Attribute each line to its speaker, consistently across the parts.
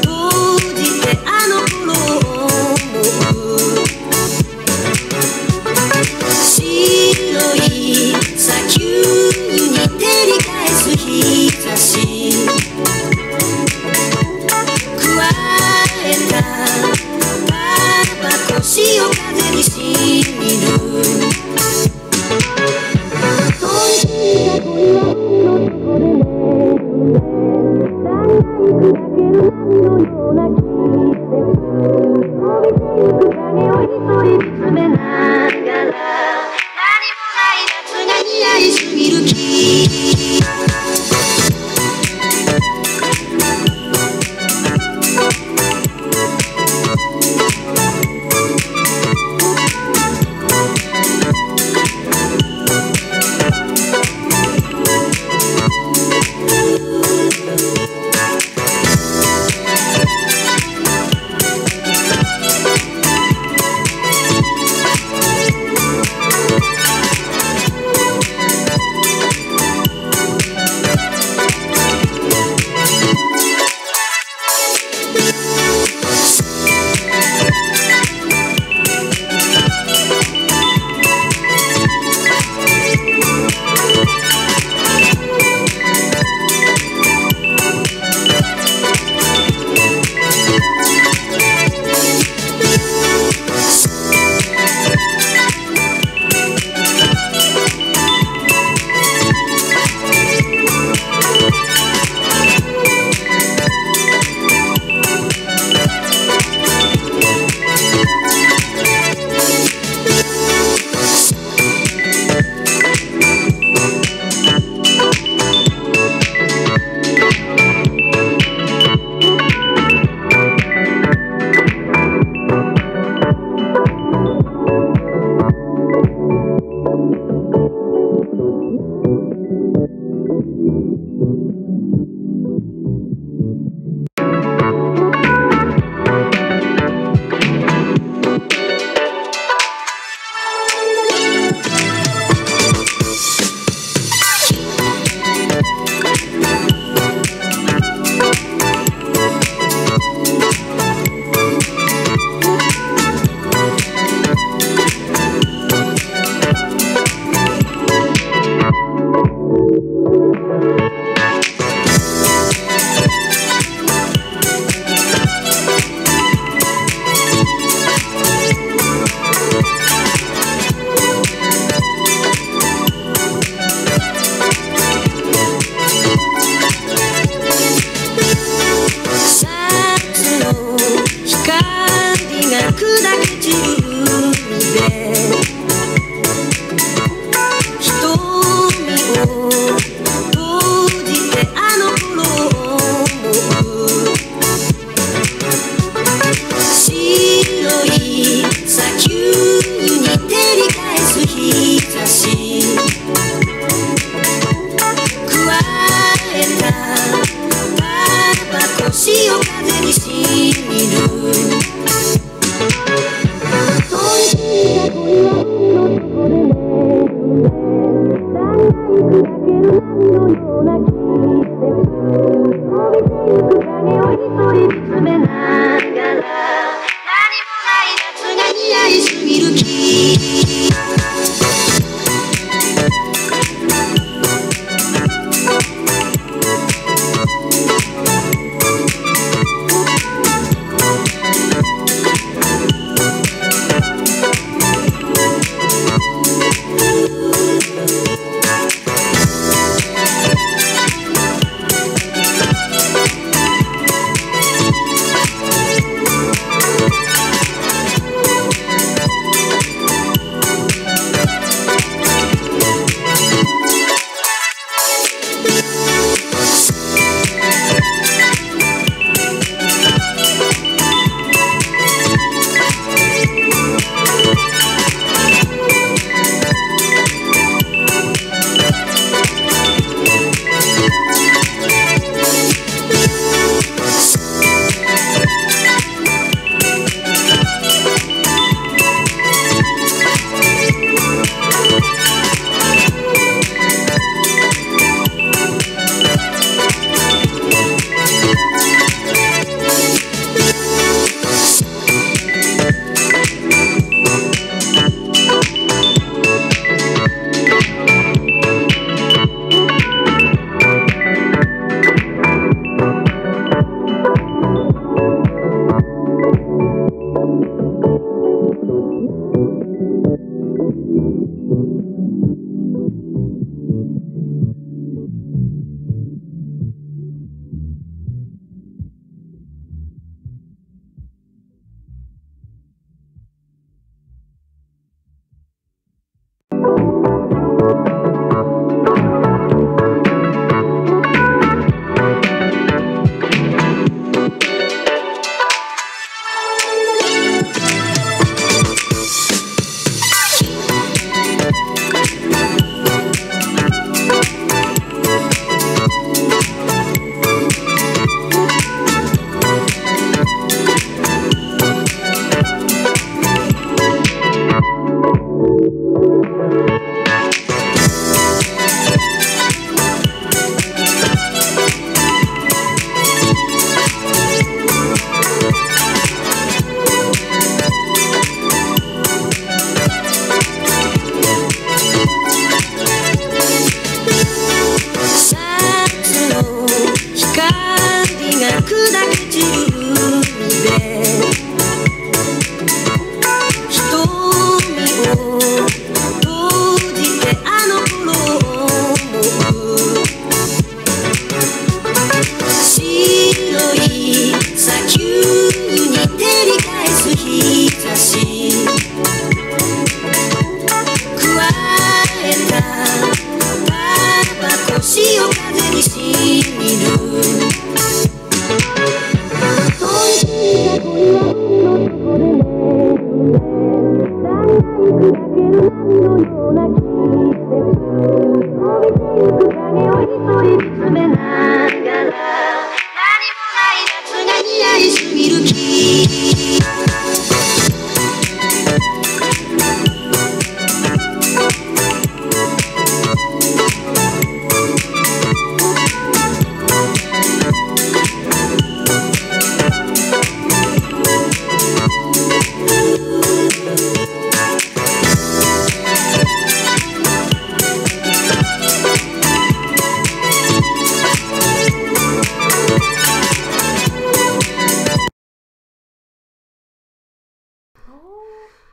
Speaker 1: 閉じ人見つめながら何もない夏が似合いすぎる君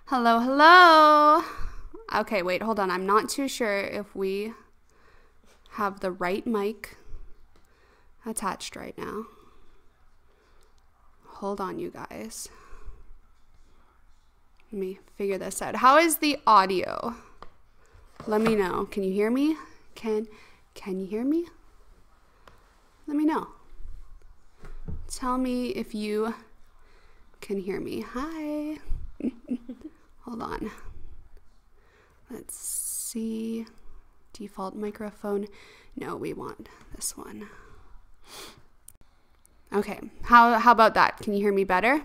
Speaker 2: Hello, hello. Okay, wait, hold on. I'm not too sure if we have the right mic attached right now. Hold on, you guys. Let me figure this out. How is the audio? Let me know. Can you hear me? Can you hear me? Let me know. Tell me if you can hear me. Hi. Hold on. Let's see. Default microphone. No, we want this one. Okay. How about that? Can you hear me better?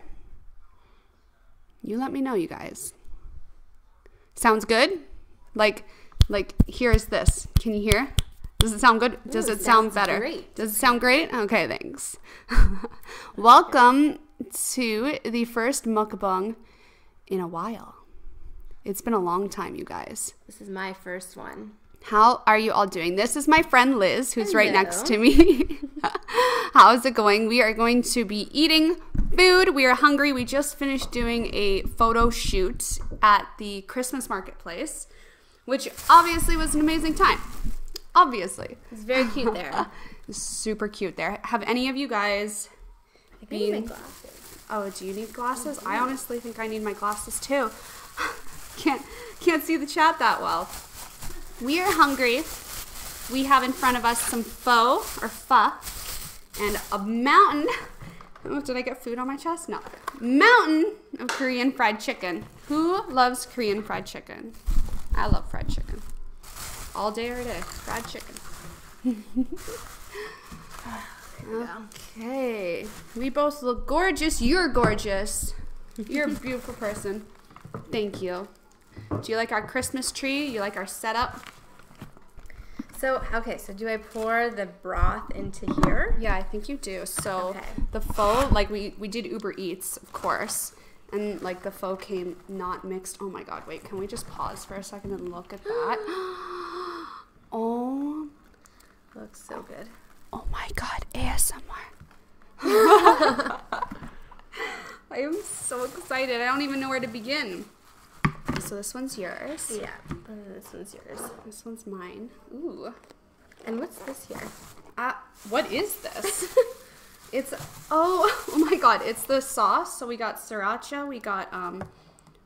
Speaker 2: You let me know, you guys. Sounds good? Like here's this. Can you hear? Does it sound good? Does
Speaker 3: Ooh,
Speaker 2: it sound
Speaker 3: sounds
Speaker 2: better?
Speaker 3: great.
Speaker 2: Does it sound great? Okay, thanks. Welcome to the first mukbang in a while. It's been a long time, you guys.
Speaker 3: This is my first one.
Speaker 2: How are you all doing? This is my friend Liz, who's right
Speaker 3: Hello.
Speaker 2: next to me. How's it going? We are going to be eating food. We are hungry. We just finished doing a photo shoot at the Christmas marketplace, which obviously was an amazing time. Obviously.
Speaker 3: It's very cute there.
Speaker 2: Super cute there. Have any of you guys
Speaker 3: I need my
Speaker 2: been...
Speaker 3: glasses.
Speaker 2: Oh, do you need glasses? I honestly think I need my glasses too. Can't see the chat that well. We are hungry. We have in front of us some pho and a mountain. Oh, did I get food on my chest? No. Mountain of Korean fried chicken. Who loves Korean fried chicken? I love fried chicken. All day, every day. Fried chicken. Okay. We both look gorgeous. You're gorgeous. You're a beautiful person. Thank you. Do you like our Christmas tree? You like our setup?
Speaker 3: So, okay, so do I pour the broth into here?
Speaker 2: Yeah, I think you do. So
Speaker 3: Okay.
Speaker 2: the pho, like we did Uber Eats, of course. And like the pho came not mixed. Oh my God, wait, can we just pause for a second and look at that? Oh.
Speaker 3: Looks so good.
Speaker 2: Oh my God, ASMR. I am so excited. I don't even know where to begin. So this one's yours.
Speaker 3: Yeah, this one's yours.
Speaker 2: This one's mine. Ooh.
Speaker 3: And what's this here?
Speaker 2: What is this? Oh my God, it's the sauce. So we got sriracha, we got, how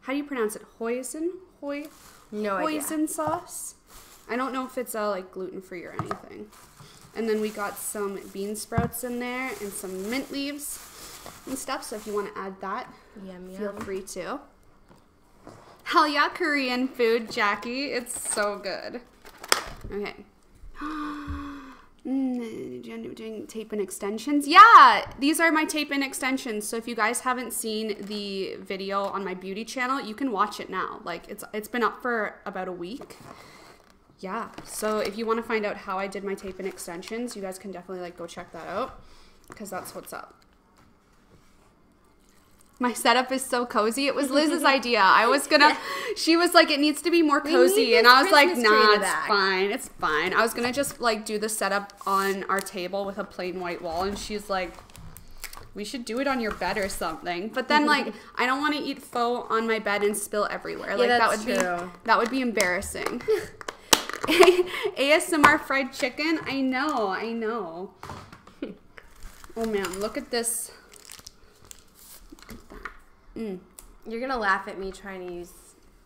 Speaker 2: do you pronounce it? Hoisin?
Speaker 3: No idea.
Speaker 2: Hoisin sauce. I don't know if it's like gluten-free or anything. And then we got some bean sprouts in there and some mint leaves and stuff. So if you want to add that,
Speaker 3: Yum,
Speaker 2: feel
Speaker 3: yum.
Speaker 2: free to. Hell yeah, Korean food, Jackie. It's so good. Okay. Doing tape and extensions. Yeah, these are my tape and extensions. So if you guys haven't seen the video on my beauty channel, you can watch it now. Like it's been up for about a week. Yeah. So if you want to find out how I did my tape and extensions, you guys can definitely like go check that out because that's what's up. My setup is so cozy. It was Liz's idea. I was gonna, she was like, it needs to be more cozy. And I was like, nah, it's fine. It's fine. I was gonna just like do the setup on our table with a plain white wall. And she's like, we should do it on your bed or something. But then like, I don't want to eat pho on my bed and spill everywhere. Like that would be embarrassing. ASMR fried chicken. I know. Oh man, look at this.
Speaker 3: You're gonna laugh at me trying to use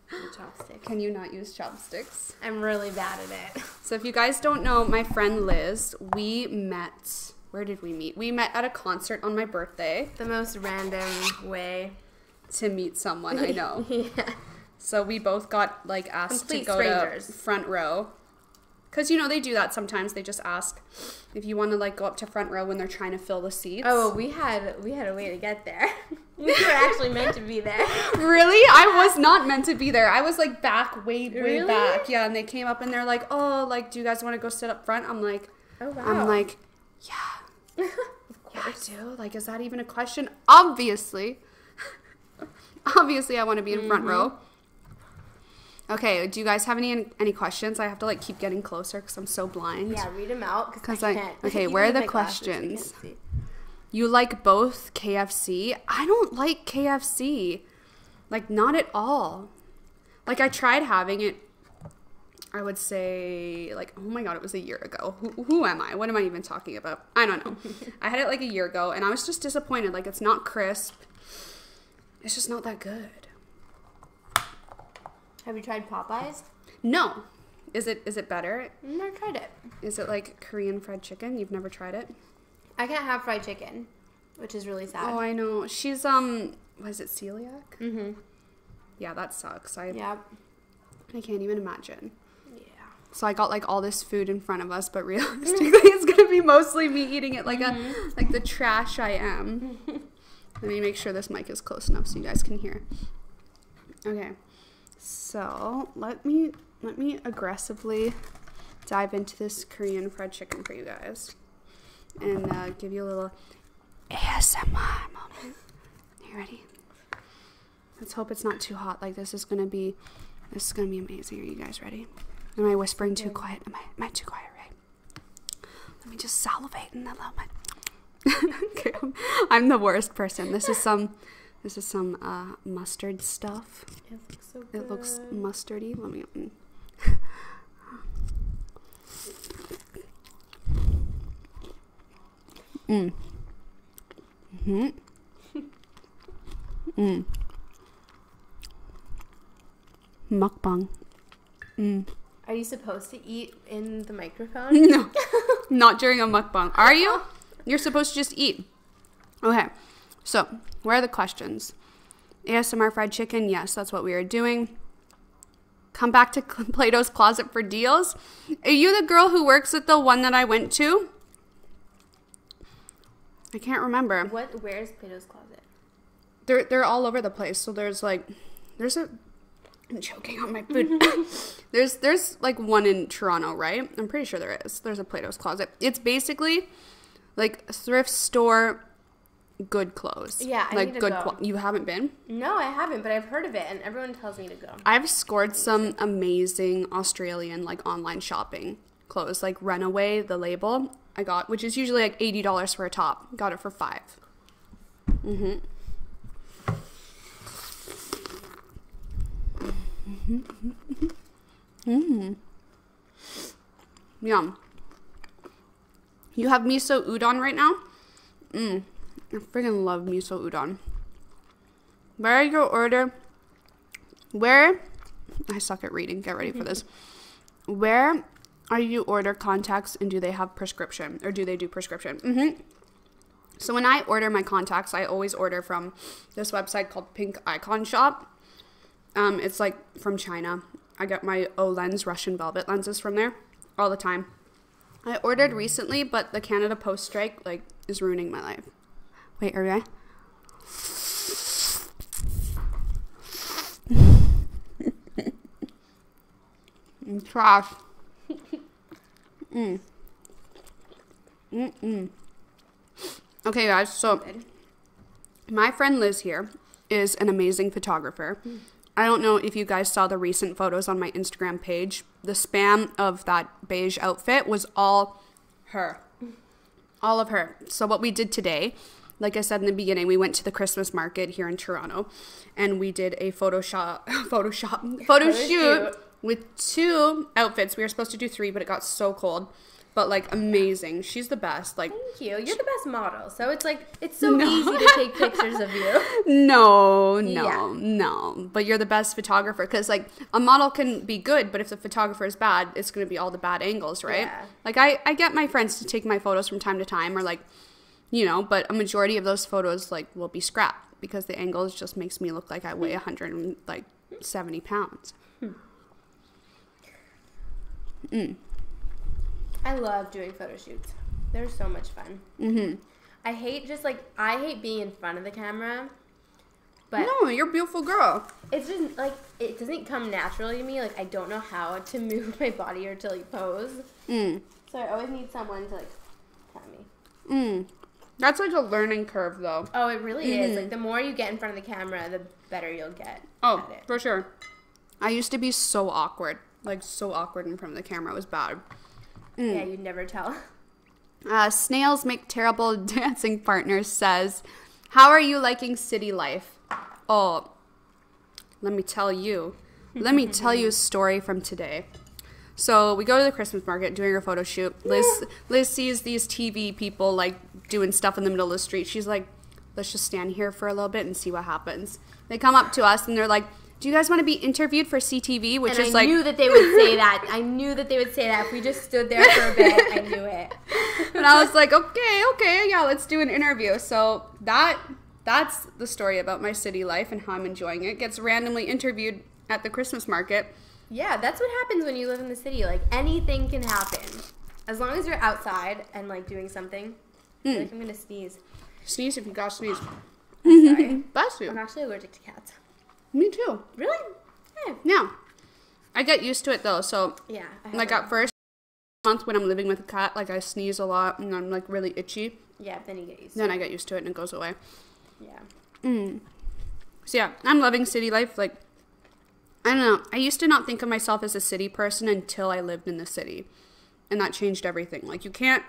Speaker 3: the chopsticks.
Speaker 2: Can you not use chopsticks?
Speaker 3: I'm really bad at it.
Speaker 2: So if you guys don't know, my friend Liz, we met, where did we meet? We met at a concert on my birthday.
Speaker 3: The most random way
Speaker 2: To meet someone, I know.
Speaker 3: Yeah.
Speaker 2: So we both got like asked
Speaker 3: Complete
Speaker 2: to go
Speaker 3: strangers.
Speaker 2: to front row. Because, you know, they do that sometimes. They just ask if you want to like go up to front row when they're trying to fill the seats.
Speaker 3: Oh, we had a way to get there. We were actually meant to be there.
Speaker 2: Really? I was not meant to be there. I was like back, way
Speaker 3: Really?
Speaker 2: back. Yeah, and they came up and they're like, oh, like, do you guys want to go sit up front? I'm like,
Speaker 3: Oh, wow.
Speaker 2: I'm like, yeah.
Speaker 3: Of course.
Speaker 2: Yeah, I do. Like, is that even a question? Obviously. Obviously, I want to be in front row. Okay, do you guys have any questions? I have to like keep getting closer because I'm so blind.
Speaker 3: Yeah, read them out because I can't.
Speaker 2: Okay,
Speaker 3: Even
Speaker 2: where are
Speaker 3: with
Speaker 2: the
Speaker 3: my glasses, I can't
Speaker 2: questions?
Speaker 3: see.
Speaker 2: You like both KFC? I don't like KFC. Like, not at all. Like, I tried having it, I would say, like, oh my God, it was a year ago. Who am I? What am I even talking about? I don't know. I had it like a year ago, and I was just disappointed. Like, it's not crisp. It's just not that good.
Speaker 3: Have you tried Popeyes?
Speaker 2: No. Is it better?
Speaker 3: I've never tried it.
Speaker 2: Is it like Korean fried chicken? You've never tried it?
Speaker 3: I can't have fried chicken, which is really sad.
Speaker 2: Oh, I know. She's was it celiac?
Speaker 3: Mm-hmm.
Speaker 2: Yeah, that sucks.
Speaker 3: Yeah.
Speaker 2: I can't even imagine.
Speaker 3: Yeah.
Speaker 2: So I got like all this food in front of us, but realistically it's gonna be mostly me eating it like like the trash I am. Let me make sure this mic is close enough so you guys can hear. Okay. So let me aggressively dive into this Korean fried chicken for you guys and give you a little ASMR moment. You ready? Let's hope it's not too hot. Like this is gonna be amazing. Are you guys ready? Am I whispering too quiet? Am I too quiet, right? Let me just salivate and allow my okay, I'm the worst person. This is some mustard stuff.
Speaker 3: It looks so good.
Speaker 2: It looks mustardy. Let me Mukbang.
Speaker 3: Are you supposed to eat in the microphone?
Speaker 2: No, not during a mukbang. Are you? You're supposed to just eat. Okay, so where are the questions? ASMR fried chicken. Yes, that's what we are doing. Come back to Plato's Closet for deals. Are you the girl who works at the one that I went to? I can't remember.
Speaker 3: Where's Plato's Closet?
Speaker 2: They're all over the place. So I'm choking on my food. there's like one in Toronto, right? I'm pretty sure there is. There's a Plato's Closet. It's basically like a thrift store, good clothes.
Speaker 3: Yeah, I need to go.
Speaker 2: You haven't been?
Speaker 3: No, I haven't, but I've heard of it, and everyone tells me to go.
Speaker 2: I've scored some amazing Australian like online shopping clothes, like Runaway, the label I got, which is usually like $80 for a top. Got it for $5. Yum. You have miso udon right now? I freaking love miso udon. Where your order? I suck at reading. Get ready for this. Where are you order contacts and do they have prescription? Or do they do prescription? So when I order my contacts, I always order from this website called Pink Icon Shop. It's like from China. I get my O-Lens Russian Velvet lenses from there all the time. I ordered recently, but the Canada Post strike like is ruining my life. Wait, are I? Trash. Okay, guys, so my friend Liz here is an amazing photographer. I don't know if you guys saw the recent photos on my Instagram page. The spam of that beige outfit was all her. All of her. So what we did today, like I said in the beginning, we went to the Christmas market here in Toronto and we did a photo shoot with 2 outfits. We were supposed to do 3, but it got so cold. But like amazing. She's the best. Like,
Speaker 3: thank you. You're the best model. So it's like it's so easy to take pictures of you.
Speaker 2: No. But you're the best photographer because like a model can be good, but if the photographer is bad, it's going to be all the bad angles, right? Yeah. Like I get my friends to take my photos from time to time or like, you know, but a majority of those photos like will be scrapped because the angles just makes me look like I weigh 170 pounds.
Speaker 3: I love doing photo shoots. They're so much fun. I hate being in front of the camera. But
Speaker 2: no, you're a beautiful girl.
Speaker 3: It's just like it doesn't come naturally to me. Like I don't know how to move my body or to like pose. So I always need someone to like tell me.
Speaker 2: That's like a learning curve though.
Speaker 3: Oh, it really is. Like the more you get in front of the camera, the better you'll get.
Speaker 2: Oh, at it. For sure. I used to be so awkward. Like so awkward in front of the camera. It was bad.
Speaker 3: Yeah, you'd never tell.
Speaker 2: Snails make terrible dancing partners says, how are you liking city life? Oh, let me tell you a story from today. So we go to the Christmas market doing our photo shoot. Liz sees these TV people like doing stuff in the middle of the street. She's like, let's just stand here for a little bit and see what happens. They come up to us and they're like, do you guys want to be interviewed for CTV? Which is like... I
Speaker 3: knew that they would say that. I knew that they would say that. If we just stood there for a bit, I knew it.
Speaker 2: And I was like, okay, yeah, let's do an interview. So that's the story about my city life and how I'm enjoying it. Gets randomly interviewed at the Christmas market.
Speaker 3: Yeah, that's what happens when you live in the city. Like, anything can happen. As long as you're outside and, like, doing something. I feel like I'm going to sneeze.
Speaker 2: Sneeze if you got to sneeze.
Speaker 3: I'm sorry.
Speaker 2: Bless you.
Speaker 3: I'm actually allergic to cats.
Speaker 2: Me too.
Speaker 3: Really?
Speaker 2: Yeah. I get used to it though. So
Speaker 3: yeah.
Speaker 2: like at first month when I'm living with a cat, like I sneeze a lot and I'm like really itchy.
Speaker 3: Yeah, then you get used to
Speaker 2: Then
Speaker 3: it.
Speaker 2: I get used to it and it goes away.
Speaker 3: Yeah.
Speaker 2: So yeah, I'm loving city life. Like, I don't know. I used to not think of myself as a city person until I lived in the city. And that changed everything. Like you can't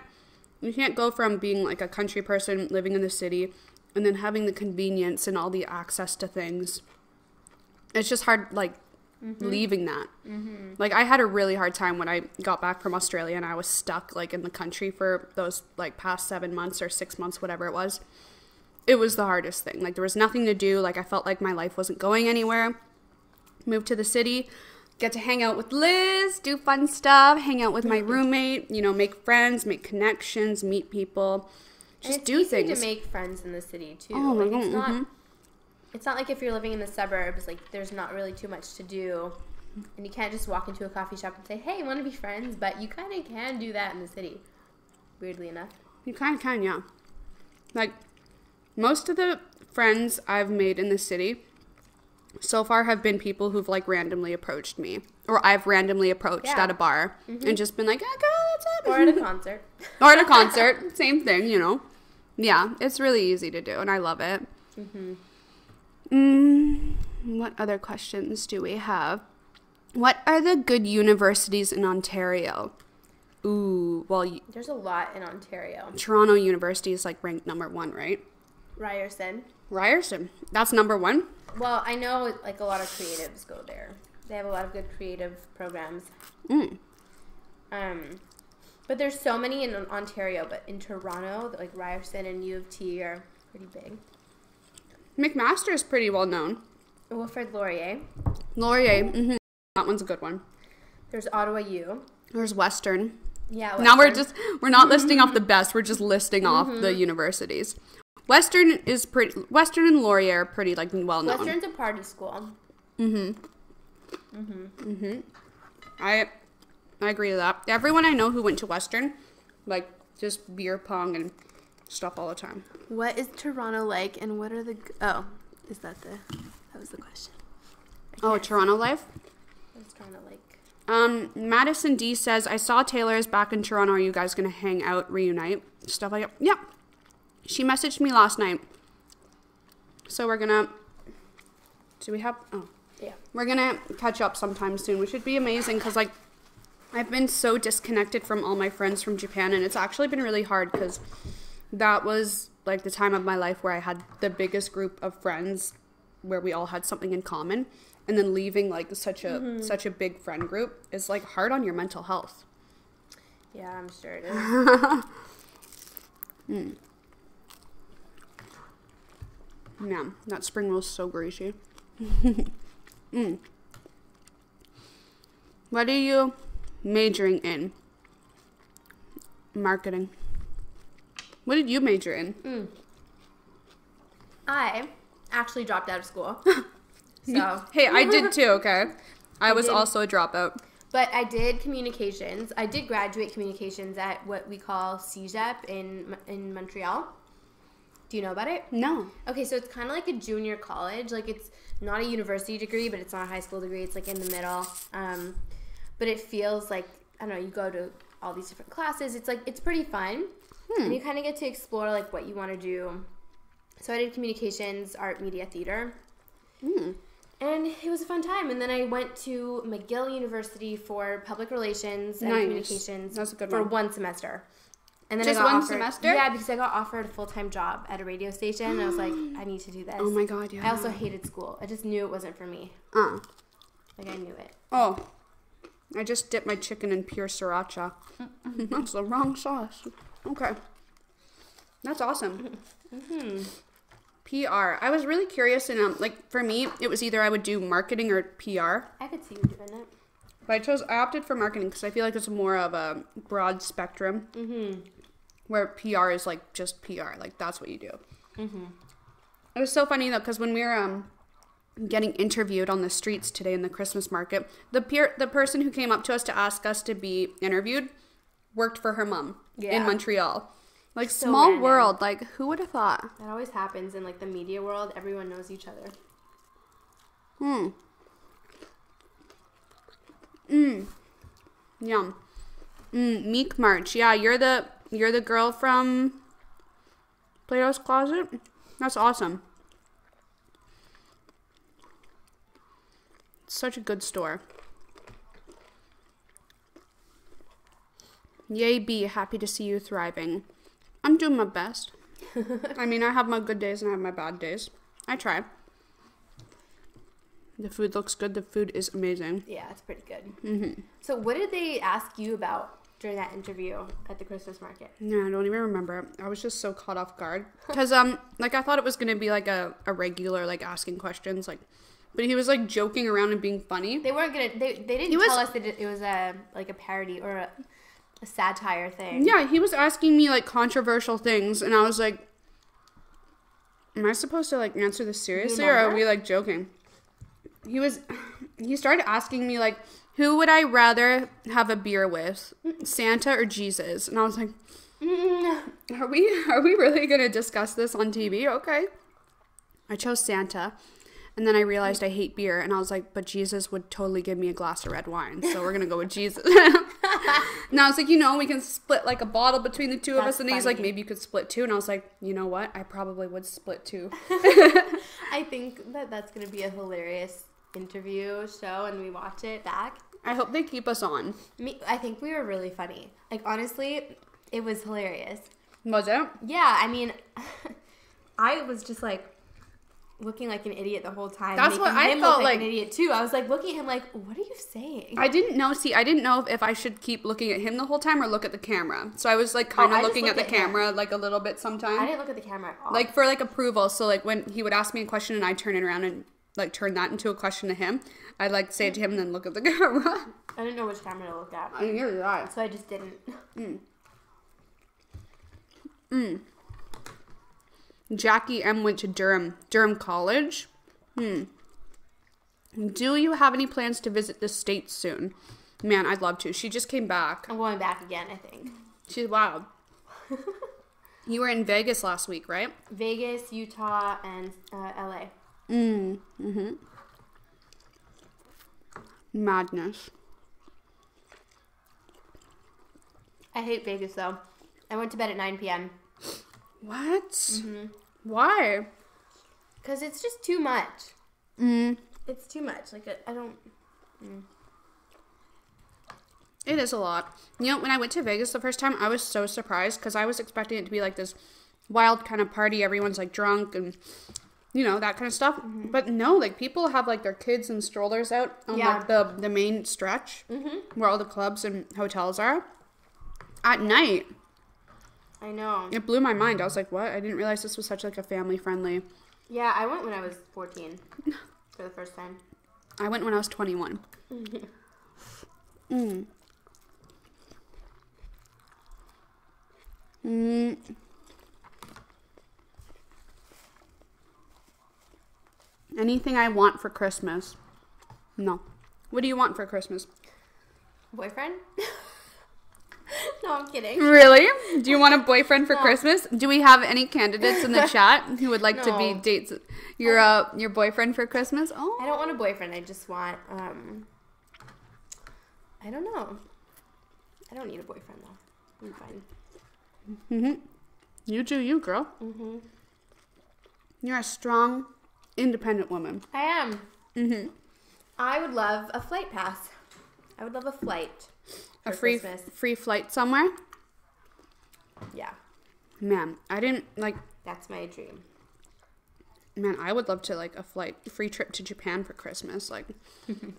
Speaker 2: go from being like a country person living in the city and then having the convenience and all the access to things. It's just hard, like, leaving that. Like, I had a really hard time when I got back from Australia and I was stuck, like, in the country for those, like, past 7 months or 6 months, whatever it was. It was the hardest thing. Like, there was nothing to do. Like, I felt like my life wasn't going anywhere. Moved to the city, get to hang out with Liz, do fun stuff, hang out with my roommate, you know, make friends, make connections, meet people, just do things.
Speaker 3: It's easy to make friends in the city, too.
Speaker 2: Oh, my
Speaker 3: like,
Speaker 2: God.
Speaker 3: It's not like if you're living in the suburbs, like, there's not really too much to do. And you can't just walk into a coffee shop and say, hey, want to be friends? But you kind of can do that in the city, weirdly enough.
Speaker 2: You kind of can, yeah. Like, most of the friends I've made in the city so far have been people who've, like, randomly approached me. Or I've randomly approached at a bar and just been like, oh, girl, what's up?
Speaker 3: Or at a concert.
Speaker 2: Or at a concert. Same thing, you know. Yeah, it's really easy to do, and I love it. What other questions do we have? What are the good universities in Ontario? Ooh, well,
Speaker 3: There's a lot in Ontario.
Speaker 2: Toronto University is like ranked number 1, right? Ryerson. That's number 1?
Speaker 3: Well, I know like a lot of creatives go there. They have a lot of good creative programs. But there's so many in Ontario, but in Toronto, like Ryerson and U of T are pretty big.
Speaker 2: McMaster is pretty well known.
Speaker 3: Wilfrid Laurier.
Speaker 2: Laurier, that one's a good one.
Speaker 3: There's Ottawa U.
Speaker 2: There's Western.
Speaker 3: Yeah,
Speaker 2: Now we're not listing off the best, we're just listing off the universities. Western and Laurier are pretty like well known.
Speaker 3: Western's a party school.
Speaker 2: I agree with that. Everyone I know who went to Western, like, just beer pong and stuff all the time.
Speaker 3: What is Toronto like, and what are the... Oh, that was the question.
Speaker 2: Oh, Toronto life?
Speaker 3: What's Toronto like?
Speaker 2: Madison D says, I saw Taylor is back in Toronto. Are you guys going to hang out, reunite? Stuff like that. Yeah. She messaged me last night. So we're going to... Do we have... Oh.
Speaker 3: Yeah.
Speaker 2: We're going to catch up sometime soon, which would be amazing because, like, I've been so disconnected from all my friends from Japan, and it's actually been really hard because that was, like, the time of my life where I had the biggest group of friends where we all had something in common, and then leaving, like, such a big friend group is, like, hard on your mental health.
Speaker 3: Yeah, I'm sure it is.
Speaker 2: Man, that spring roll's so greasy. What are you majoring in? Marketing. What did you major in?
Speaker 3: I actually dropped out of school. So
Speaker 2: Hey, I did too, okay? I was also a dropout.
Speaker 3: But I did communications. I did graduate communications at what we call CEGEP in Montreal. Do you know about it?
Speaker 2: No.
Speaker 3: Okay, so it's kind of like a junior college. Like, it's not a university degree, but it's not a high school degree. It's, like, in the middle. But it feels like, I don't know, you go to all these different classes. It's, like, it's pretty fun. And you kind of get to explore, like, what you want to do. So I did communications, art, media, theater. And it was a fun time. And then I went to McGill University for public relations and communications.
Speaker 2: That's a good
Speaker 3: for
Speaker 2: one.
Speaker 3: 1 semester. And then
Speaker 2: Just
Speaker 3: I got
Speaker 2: one
Speaker 3: offered,
Speaker 2: semester?
Speaker 3: Yeah, because I got offered a full-time job at a radio station. And I was like, I need to do this.
Speaker 2: Oh my god, yeah.
Speaker 3: I also hated school. I just knew it wasn't for me. Like, I knew it.
Speaker 2: Oh. I just dipped my chicken in pure sriracha. That's the wrong sauce. Okay. That's awesome. PR. I was really curious, and like, for me, it was either I would do marketing or PR.
Speaker 3: I could see you doing it.
Speaker 2: But I opted for marketing because I feel like it's more of a broad spectrum. Where PR is like just PR. Like, that's what you do. It was so funny though, because when we were getting interviewed on the streets today in the Christmas market, the person who came up to us to ask us to be interviewed worked for her mom in Montreal. Like,
Speaker 3: So
Speaker 2: small
Speaker 3: random.
Speaker 2: world. Like, who would have thought?
Speaker 3: That always happens in, like, the media world. Everyone knows each other.
Speaker 2: Yum. Meek March. Yeah, you're the girl from Plato's Closet. That's awesome. It's such a good store. Yay, B. Happy to see you thriving. I'm doing my best. I mean, I have my good days and I have my bad days. I try. The food looks good. The food is amazing.
Speaker 3: Yeah, it's pretty good. So what did they ask you about during that interview at the Christmas market?
Speaker 2: Yeah, I don't even remember. I was just so caught off guard. Because, like, I thought it was going to be, like, a regular, like, asking questions, like... But he was, like, joking around and being funny.
Speaker 3: They weren't going to... They didn't tell us that it was a parody or a satire thing.
Speaker 2: Yeah, he was asking me, like, controversial things, and I was like... Am I supposed to, like, answer this seriously, or are we, like, joking? He started asking me, like, who would I rather have a beer with? Santa or Jesus? And I was like, are we really going to discuss this on TV? Okay. I chose Santa. And then I realized I hate beer. And I was like, but Jesus would totally give me a glass of red wine. So we're going to go with Jesus. And I was like, we can split like a bottle between the two of us. And he's like, maybe you could split two. And I was like, you know what? I probably would split two.
Speaker 3: I think that's going to be a hilarious interview show and we watch it back.
Speaker 2: I hope they keep us on.
Speaker 3: I think we were really funny. Like, honestly, it was hilarious.
Speaker 2: Was it?
Speaker 3: Yeah, I mean, I was just like looking like an idiot the whole time.
Speaker 2: That's what I felt like.
Speaker 3: An idiot too. I was like looking at him like, what are you saying?
Speaker 2: I didn't know if I should keep looking at him the whole time or look at the camera. So I was like kind of looking at the camera like a little bit sometimes.
Speaker 3: I didn't look at the camera at all.
Speaker 2: Like for like approval. So like when he would ask me a question and I turn it around and like turn that into a question to him, I'd like say it to him and then look at the camera.
Speaker 3: I didn't know which camera to look at.
Speaker 2: I didn't hear that.
Speaker 3: So I just didn't.
Speaker 2: Jackie M went to Durham College. Do you have any plans to visit the States soon? Man, I'd love to. She just came back.
Speaker 3: I'm going back again, I think.
Speaker 2: She's wild. You were in Vegas last week, right?
Speaker 3: Vegas, Utah, and LA.
Speaker 2: Madness.
Speaker 3: I hate Vegas, though. I went to bed at 9 p.m.
Speaker 2: What? Why?
Speaker 3: Because it's just too much. It's too much. Like, I don't...
Speaker 2: It is a lot. When I went to Vegas the first time, I was so surprised because I was expecting it to be like this wild kind of party. Everyone's like drunk and, that kind of stuff. But no, like people have like their kids and strollers out on like the main stretch where all the clubs and hotels are at night.
Speaker 3: I know.
Speaker 2: It blew my mind. I was like, what? I didn't realize this was such like a family friendly.
Speaker 3: Yeah, I went when I was 14 for the first time.
Speaker 2: I went when I was 21. Anything I want for Christmas? No. What do you want for Christmas?
Speaker 3: Boyfriend? No, I'm kidding.
Speaker 2: Really? Do you want a boyfriend for Christmas? Do we have any candidates in the chat who would like to be dates your boyfriend for Christmas? Oh,
Speaker 3: I don't want a boyfriend. I just want I don't know. I don't need a boyfriend though. I'm fine.
Speaker 2: You do you, girl. You're a strong, independent woman.
Speaker 3: I am. I would love a flight pass. I would love a flight.
Speaker 2: A free flight somewhere?
Speaker 3: Yeah.
Speaker 2: Man, I didn't like...
Speaker 3: That's my dream.
Speaker 2: Man, I would love to like a free trip to Japan for Christmas. Like,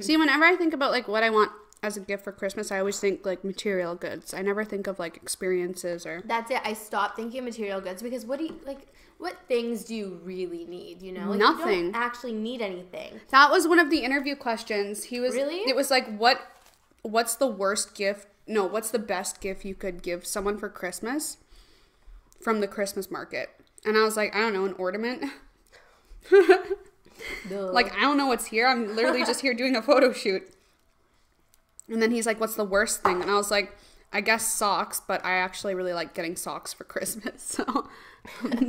Speaker 2: see, whenever I think about like what I want as a gift for Christmas, I always think like material goods. I never think of like experiences or... That's
Speaker 3: it. I stopped thinking of material goods because what things do you really need, Like,
Speaker 2: nothing.
Speaker 3: You don't actually need anything.
Speaker 2: That was one of the interview questions.
Speaker 3: Really?
Speaker 2: It was like, what's the worst gift? No, what's the best gift you could give someone for Christmas from the Christmas market? And I was like, I don't know, an ornament. Like, I don't know what's here. I'm literally just here doing a photo shoot. And then he's like, what's the worst thing? And I was like, I guess socks, but I actually really like getting socks for Christmas. So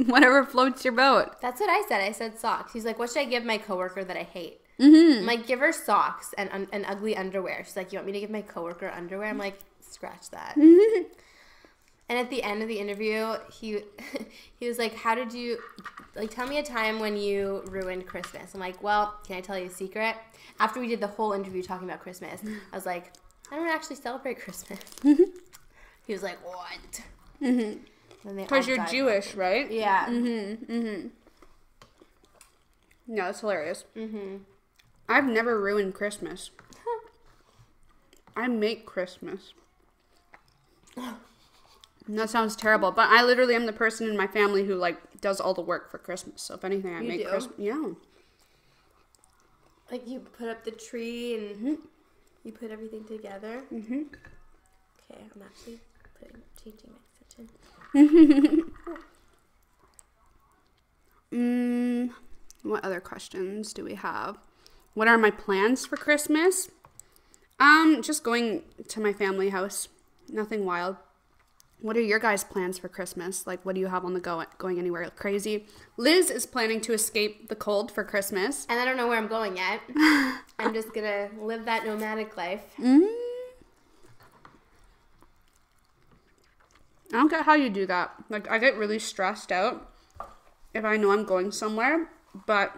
Speaker 2: whatever floats your boat.
Speaker 3: That's what I said. I said socks. He's like, what should I give my coworker that I hate? I'm like, give her socks and ugly underwear. She's like, you want me to give my coworker underwear? I'm like, scratch that. And at the end of the interview, he was like, how did you, like, tell me a time when you ruined Christmas. I'm like, well, can I tell you a secret? After we did the whole interview talking about Christmas, I was like, I don't actually celebrate Christmas. He was like, what?
Speaker 2: Because you're Jewish, right?
Speaker 3: Yeah.
Speaker 2: No, it's hilarious. I've never ruined Christmas. I make Christmas. And that sounds terrible, but I literally am the person in my family who, like, does all the work for Christmas. So if anything, I make Christmas. Yeah.
Speaker 3: Like, you put up the tree and you put everything together. Okay, I'm actually changing my kitchen.
Speaker 2: What other questions do we have? What are my plans for Christmas? Just going to my family house. Nothing wild. What are your guys' plans for Christmas? Like, what do you have on the go? Going anywhere crazy? Liz is planning to escape the cold for Christmas.
Speaker 3: And I don't know where I'm going yet. I'm just going to live that nomadic life.
Speaker 2: I don't get how you do that. Like, I get really stressed out if I know I'm going somewhere, but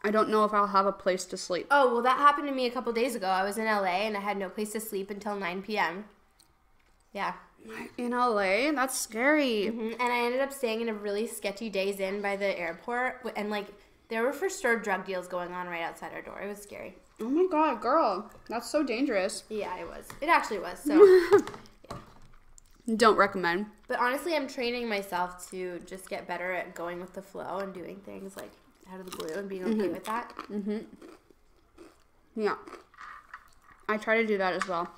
Speaker 2: I don't know if I'll have a place to sleep.
Speaker 3: Oh, well, that happened to me a couple days ago. I was in LA and I had no place to sleep until 9 p.m. Yeah.
Speaker 2: In LA? That's scary.
Speaker 3: And I ended up staying in a really sketchy Days Inn by the airport. And, like, there were for sure drug deals going on right outside our door. It was scary.
Speaker 2: Oh, my God, girl. That's so dangerous.
Speaker 3: Yeah, it was. It actually was. So,
Speaker 2: Don't recommend.
Speaker 3: But honestly, I'm training myself to just get better at going with the flow and doing things, like, out of the blue and being okay with that.
Speaker 2: Yeah. I try to do that as well.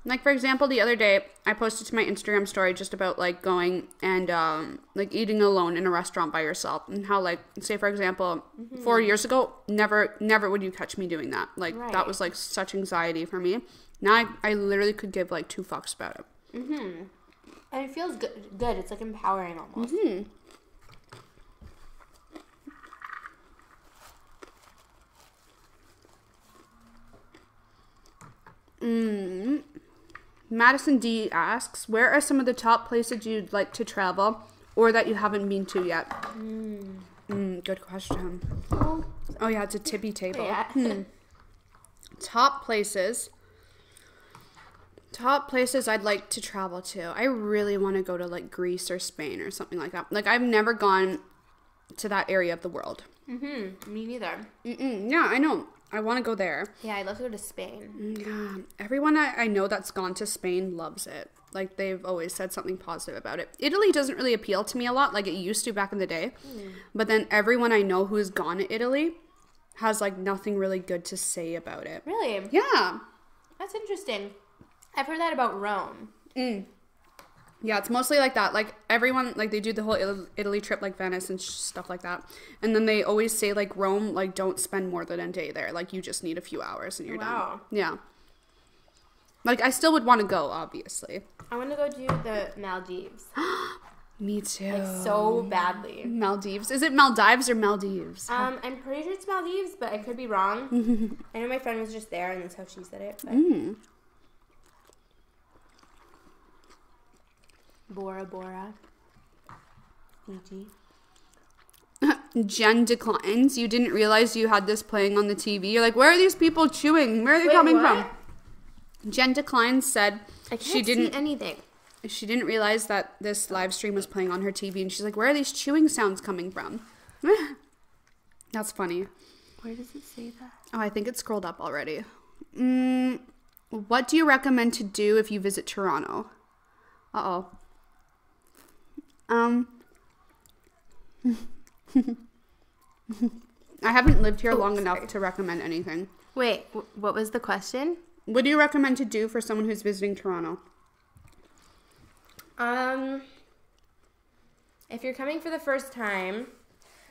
Speaker 2: Like, for example, the other day, I posted to my Instagram story just about, like, going and, like, eating alone in a restaurant by yourself. And how, like, say, for example, 4 years ago, never would you catch me doing that. Like, that was, like, such anxiety for me. Now I literally could give, like, 2 fucks about it.
Speaker 3: And it feels good. It's, like, empowering almost.
Speaker 2: Madison D asks, where are some of the top places you'd like to travel or that you haven't been to yet? Good question. Oh, yeah, it's a tippy table.
Speaker 3: Yeah.
Speaker 2: Top places I'd like to travel to. I really want to go to, like, Greece or Spain or something like that. Like, I've never gone to that area of the world.
Speaker 3: Me neither.
Speaker 2: Yeah, I know. I want to go there.
Speaker 3: Yeah, I'd love to go to Spain.
Speaker 2: Yeah, everyone I know that's gone to Spain loves it. Like, they've always said something positive about it. Italy doesn't really appeal to me a lot, like it used to back in the day. But then everyone I know who's gone to Italy has, like, nothing really good to say about it.
Speaker 3: Really?
Speaker 2: Yeah.
Speaker 3: That's interesting. I've heard that about Rome.
Speaker 2: Yeah, it's mostly like that. Like, everyone, like, they do the whole Italy trip, like Venice and stuff like that. And then they always say, like, Rome, like, don't spend more than a day there. Like, you just need a few hours and you're done. Yeah. Like, I still would want to go, obviously.
Speaker 3: I want to go do the Maldives.
Speaker 2: Me too.
Speaker 3: Like, so badly.
Speaker 2: Maldives. Is it Maldives or Maldives?
Speaker 3: I'm pretty sure it's Maldives, but I could be wrong. I know my friend was just there and that's how she said it. But. Bora Bora. Fiji.
Speaker 2: Jen declines. You didn't realize you had this playing on the TV. You're like, where are these people chewing? Where are they coming from? Jen declines said
Speaker 3: she didn't see anything.
Speaker 2: She didn't realize that this live stream was playing on her TV, and she's like, where are these chewing sounds coming from? That's funny.
Speaker 3: Where does it say that?
Speaker 2: Oh, I think it scrolled up already. What do you recommend to do if you visit Toronto? Uh-oh. I haven't lived here long enough to recommend anything.
Speaker 3: Wait, what was the question?
Speaker 2: What do you recommend to do for someone who's visiting Toronto?
Speaker 3: If you're coming for the first time,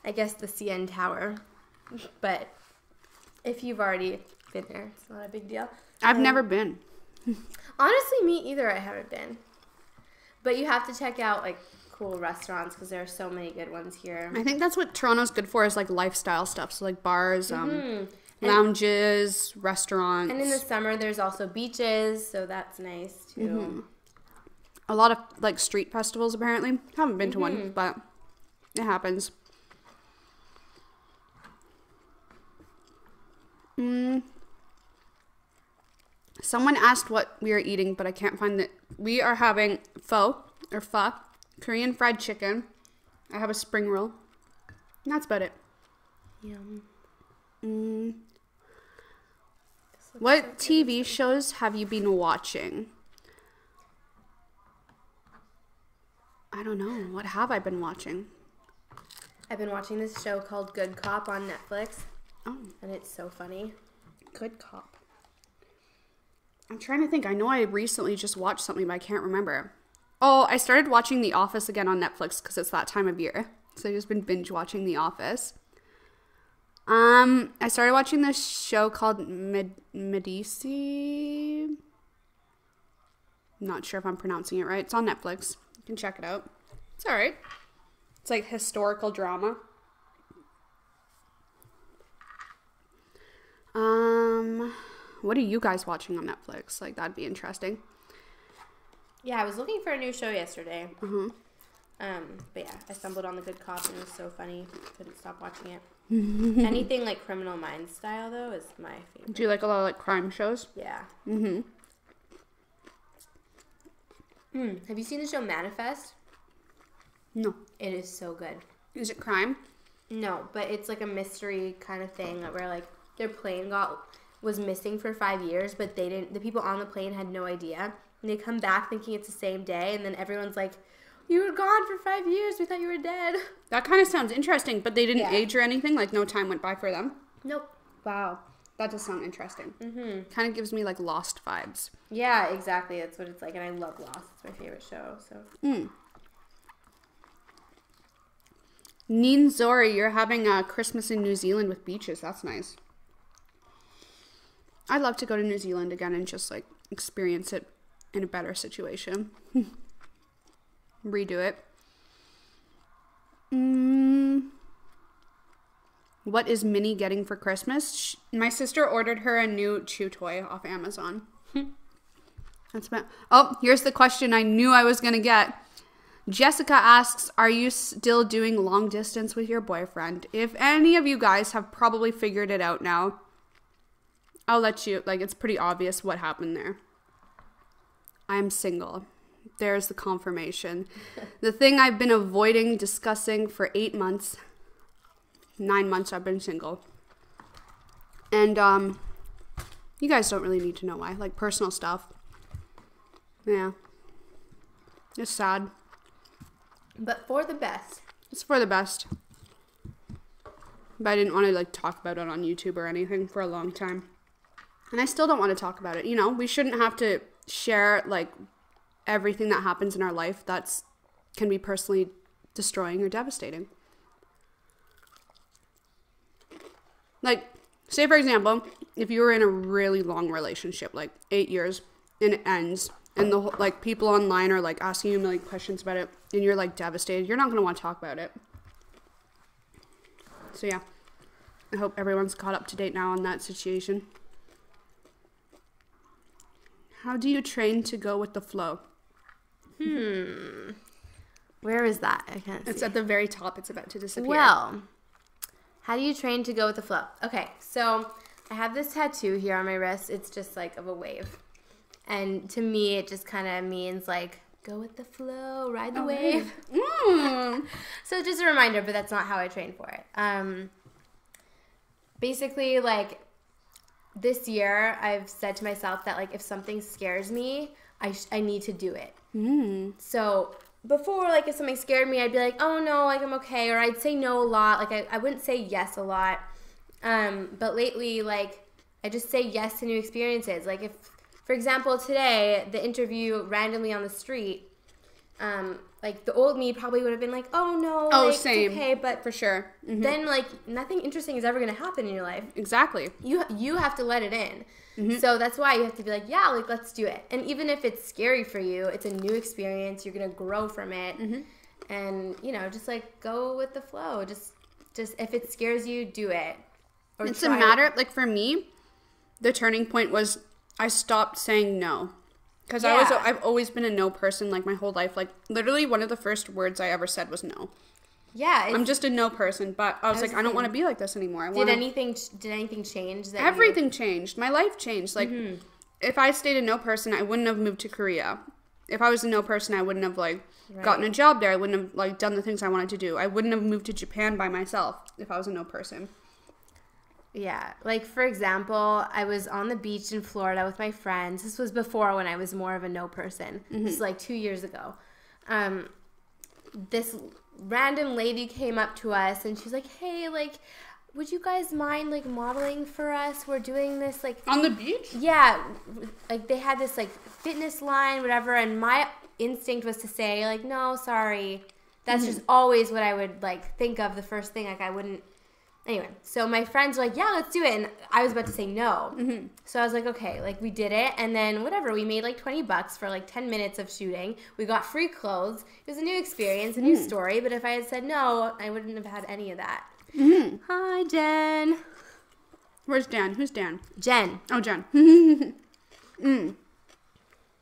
Speaker 3: I guess the CN Tower. But if you've already been there, it's not a big deal.
Speaker 2: I've never been.
Speaker 3: Honestly, me either. I haven't been. But you have to check out, like, cool restaurants because there are so many good ones here.
Speaker 2: I think that's what Toronto's good for is, like, lifestyle stuff. So, like, bars.
Speaker 3: And
Speaker 2: lounges, restaurants.
Speaker 3: And in the summer, there's also beaches, so that's nice too.
Speaker 2: A lot of like street festivals apparently. Haven't been to one, but it happens. Someone asked what we are eating, but I can't find it. We are having pho, Korean fried chicken. I have a spring roll. And that's about it.
Speaker 3: Yum.
Speaker 2: What TV shows have you been watching? I don't know. What have I been watching?
Speaker 3: I've been watching this show called Good Cop on Netflix.
Speaker 2: Oh,
Speaker 3: And it's so funny.
Speaker 2: Good Cop. I'm trying to think. I know I recently just watched something, but I can't remember. Oh, I started watching The Office again on Netflix because it's that time of year. So I've just been binge watching The Office. I started watching this show called Medici. Not sure if I'm pronouncing it right. It's on Netflix. You can check it out. It's all right. It's like historical drama. What are you guys watching on Netflix? Like, that'd be interesting.
Speaker 3: Yeah, I was looking for a new show yesterday. But yeah, I stumbled on The Good Cop and it was so funny. Couldn't stop watching it. Anything like Criminal Minds style though is my favorite.
Speaker 2: Do you like a lot of like crime shows?
Speaker 3: Yeah. Have you seen the show Manifest?
Speaker 2: No.
Speaker 3: It is so good.
Speaker 2: Is it crime?
Speaker 3: No, but it's like a mystery kind of thing where like their plane was missing for 5 years, but the people on the plane had no idea. And they come back thinking it's the same day, and then everyone's like, "You were gone for 5 years. We thought you were dead."
Speaker 2: That kind of sounds interesting, but they didn't age or anything? Like, no time went by for them?
Speaker 3: Nope.
Speaker 2: Wow. That does sound interesting. Kind of gives me, like, Lost vibes.
Speaker 3: Yeah, exactly. That's what it's like, and I love Lost. It's my favorite show, so.
Speaker 2: Neen Zori, you're having Christmas in New Zealand with beaches. That's nice. I'd love to go to New Zealand again and just, like, experience it in a better situation. Redo it. What is Minnie getting for Christmas? My sister ordered her a new chew toy off Amazon. That's about. Oh, here's the question I knew I was gonna get. Jessica asks, are you still doing long distance with your boyfriend? If any of you guys have probably figured it out now, I'll let you, like, it's pretty obvious what happened there. I'm single. There's the confirmation. The thing I've been avoiding discussing for 8 months. 9 months I've been single. And, you guys don't really need to know why. Like, personal stuff. Yeah. It's sad.
Speaker 3: But for the best.
Speaker 2: It's for the best. But I didn't want to, like, talk about it on YouTube or anything for a long time. And I still don't want to talk about it. You know, we shouldn't have to share, like, everything that happens in our life can be personally destroying or devastating. Like, say for example, if you were in a really long relationship, like 8 years, and it ends, and the whole, like, people online are like asking you a million questions about it, and you're like devastated, you're not going to want to talk about it. So yeah, I hope everyone's caught up to date now on that situation. How do you train to go with the flow?
Speaker 3: Where is that? I can't see.
Speaker 2: It's at the very top. It's about to disappear.
Speaker 3: Well, how do you train to go with the flow? Okay, so I have this tattoo here on my wrist. It's just like of a wave. And to me, it just kind of means like, go with the flow, ride the wave. So just a reminder, but that's not how I train for it. Basically, like, this year, I've said to myself that, like, if something scares me, I need to do it. So before, like, if something scared me, I'd be like, oh, no, like, I'm okay. Or I'd say no a lot. Like, I wouldn't say yes a lot. But lately, like, I just say yes to new experiences. Like, if, for example, today, the interview randomly on the street, like, the old me probably would have been like, oh, no, like,
Speaker 2: same.
Speaker 3: it's okay. But
Speaker 2: For sure.
Speaker 3: then, like, nothing interesting is ever going to happen in your life.
Speaker 2: Exactly.
Speaker 3: You have to let it in. So that's why you have to be like, yeah, like, let's do it. And even if it's scary for you, it's a new experience. You're going to grow from it. And, you know, just, like, go with the flow. Just if it scares you, do it. Or
Speaker 2: It's a matter, like for me, the turning point was I stopped saying no. Because
Speaker 3: Yeah.
Speaker 2: I've always been a no person like my whole life. Like literally one of the first words I ever said was no.
Speaker 3: Yeah.
Speaker 2: I'm just a no person, but I was like, I don't want to
Speaker 3: thinking-
Speaker 2: be like this anymore.
Speaker 3: Did anything change? That
Speaker 2: Everything changed. My life changed. Like if I stayed a no person, I wouldn't have moved to Korea. If I was a no person, I wouldn't have like gotten a job there. I wouldn't have like done the things I wanted to do. I wouldn't have moved to Japan by myself if I was a no person.
Speaker 3: Yeah. Like, for example, I was on the beach in Florida with my friends. This was before when I was more of a no person. This is like 2 years ago. This random lady came up to us and she's like, hey, like, would you guys mind, like, modeling for us? We're doing this, like...
Speaker 2: On the beach?
Speaker 3: Yeah. Like, they had this, like, fitness line, whatever, and my instinct was to say, like, no, sorry. That's just always what I would, like, think of the first thing. Like, I wouldn't... Anyway, so my friends were like, yeah, let's do it. And I was about to say no. So I was like, okay, like we did it. And then whatever, we made like $20 for like 10 minutes of shooting. We got free clothes. It was a new experience, a new story. But if I had said no, I wouldn't have had any of that. Hi, Jen.
Speaker 2: Where's Dan? Who's Dan?
Speaker 3: Jen.
Speaker 2: Oh, Jen.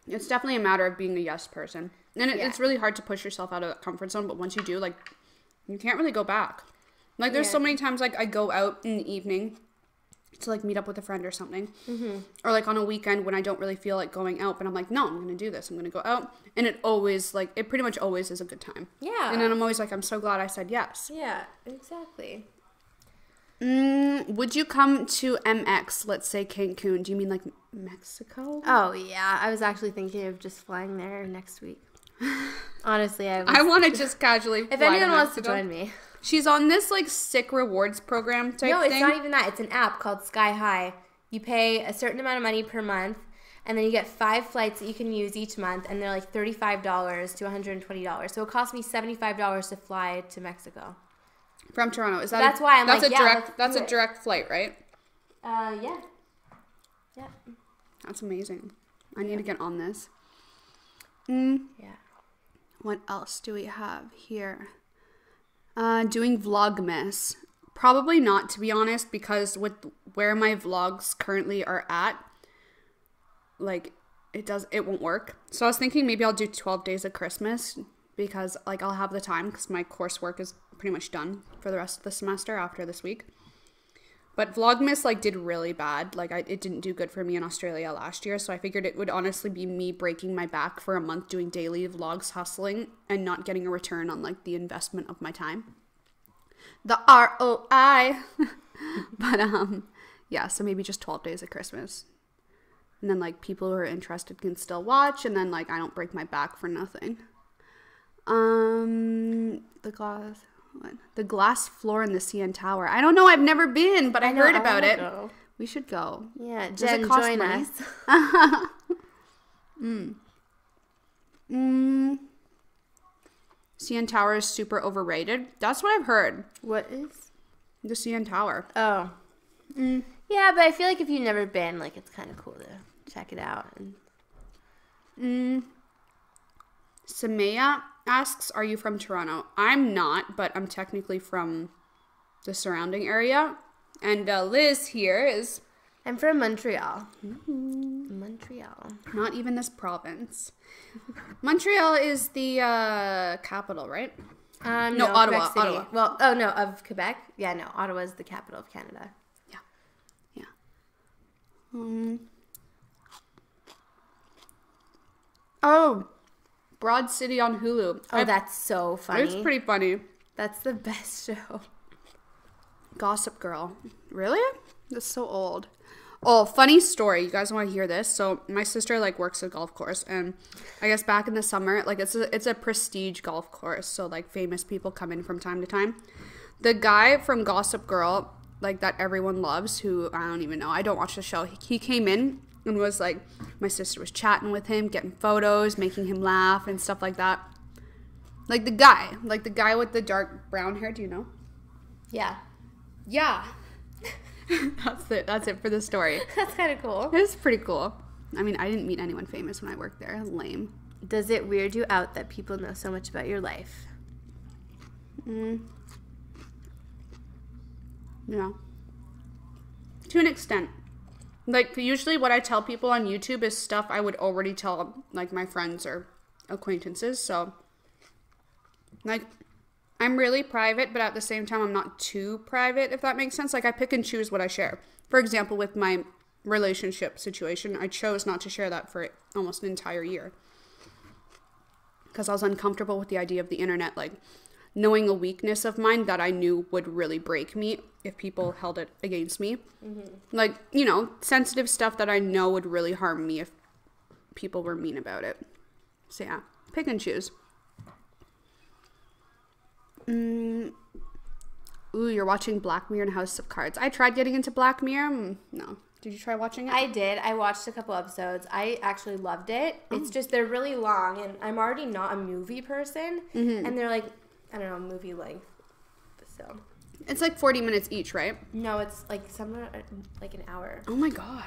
Speaker 2: It's definitely a matter of being a yes person. And it's really hard to push yourself out of that comfort zone. But once you do, like, you can't really go back. Like, there's so many times, like, I go out in the evening to, like, meet up with a friend or something. Or, like, on a weekend when I don't really feel like going out. But I'm like, no, I'm going to do this. I'm going to go out. And it always, like, it pretty much always is a good time.
Speaker 3: Yeah.
Speaker 2: And then I'm always like, I'm so glad I said yes.
Speaker 3: Yeah, exactly.
Speaker 2: Would you come to MX, let's say Cancun? Do you mean, like, Mexico?
Speaker 3: Oh, yeah. I was actually thinking of just flying there next week. Honestly,
Speaker 2: I want to just casually
Speaker 3: if
Speaker 2: fly
Speaker 3: anyone
Speaker 2: to
Speaker 3: wants to
Speaker 2: Mexico.
Speaker 3: join me.
Speaker 2: She's on this, like, sick rewards program type
Speaker 3: No,
Speaker 2: thing.
Speaker 3: it's not even that. It's an app called Sky High. You pay a certain amount of money per month, and then you get 5 flights that you can use each month, and they're like $35 to $120. So it cost me $75 to fly to Mexico.
Speaker 2: From Toronto. Is that
Speaker 3: That's why I'm
Speaker 2: that's
Speaker 3: like,
Speaker 2: a
Speaker 3: yeah,
Speaker 2: direct
Speaker 3: let's
Speaker 2: that's
Speaker 3: do
Speaker 2: a
Speaker 3: it.
Speaker 2: direct flight, right?
Speaker 3: Yeah. Yeah.
Speaker 2: That's amazing. I need to get on this.
Speaker 3: Yeah.
Speaker 2: What else do we have here? Doing Vlogmas. Probably not, to be honest, because with where my vlogs currently are at, like, it won't work. So I was thinking maybe I'll do 12 days of Christmas because, like, I'll have the time because my coursework is pretty much done for the rest of the semester after this week. But Vlogmas, like, did really bad. Like, it didn't do good for me in Australia last year, so I figured it would honestly be me breaking my back for a month doing daily vlogs, hustling, and not getting a return on, like, the investment of my time. The ROI. But, yeah, so maybe just 12 days of Christmas. And then, like, people who are interested can still watch, and then, like, I don't break my back for nothing. The glass floor in the CN Tower. I don't know. I've never been, but I heard about it.
Speaker 3: Go.
Speaker 2: We should go.
Speaker 3: Yeah,
Speaker 2: Does it
Speaker 3: Jen,
Speaker 2: cost
Speaker 3: join
Speaker 2: money?
Speaker 3: us.
Speaker 2: CN Tower is super overrated. That's what I've heard.
Speaker 3: What is?
Speaker 2: The CN Tower.
Speaker 3: Oh. Yeah, but I feel like if you've never been, like, it's kind of cool to check it out.
Speaker 2: Samaya asks, are you from Toronto? I'm not, but I'm technically from the surrounding area. And Liz here is
Speaker 3: I'm from Montreal. Montreal.
Speaker 2: not even this province. Montreal is the capital, right?
Speaker 3: No,
Speaker 2: Ottawa,
Speaker 3: Quebec City.
Speaker 2: Ottawa.
Speaker 3: Well, oh no, of Quebec. Yeah, no, Ottawa is the capital of Canada.
Speaker 2: Yeah. Oh, Broad City on Hulu.
Speaker 3: Oh, that's so funny.
Speaker 2: It's pretty funny.
Speaker 3: That's the best show.
Speaker 2: Gossip Girl. Really? That's so old. Oh, funny story. You guys want to hear this? So my sister, like, works at a golf course, and I guess back in the summer, like, it's a prestige golf course, so, like, famous people come in from time to time. The guy from Gossip Girl, like, that everyone loves, who I don't even know, I don't watch the show, he came in and was like, my sister was chatting with him, getting photos, making him laugh and stuff like that. Like the guy with the dark brown hair, do you know?
Speaker 3: Yeah.
Speaker 2: Yeah. That's it for the story.
Speaker 3: That's kind of cool.
Speaker 2: It's pretty cool. I mean, I didn't meet anyone famous when I worked there. Lame.
Speaker 3: Does it weird you out that people know so much about your life?
Speaker 2: Yeah. To an extent. Like, usually what I tell people on YouTube is stuff I would already tell, like, my friends or acquaintances. So, like, I'm really private, but at the same time, I'm not too private, if that makes sense. Like, I pick and choose what I share. For example, with my relationship situation, I chose not to share that for almost an entire year. Because I was uncomfortable with the idea of the internet, like, knowing a weakness of mine that I knew would really break me if people held it against me. Like, you know, sensitive stuff that I know would really harm me if people were mean about it. So yeah, pick and choose. Ooh, you're watching Black Mirror and House of Cards. I tried getting into Black Mirror. No. Did you try watching it?
Speaker 3: I did. I watched a couple episodes. I actually loved it. It's just they're really long, and I'm already not a movie person, and they're like, I don't know, movie length. So
Speaker 2: it's like 40 minutes each, right?
Speaker 3: no, it's like somewhere like an hour.
Speaker 2: Oh my god.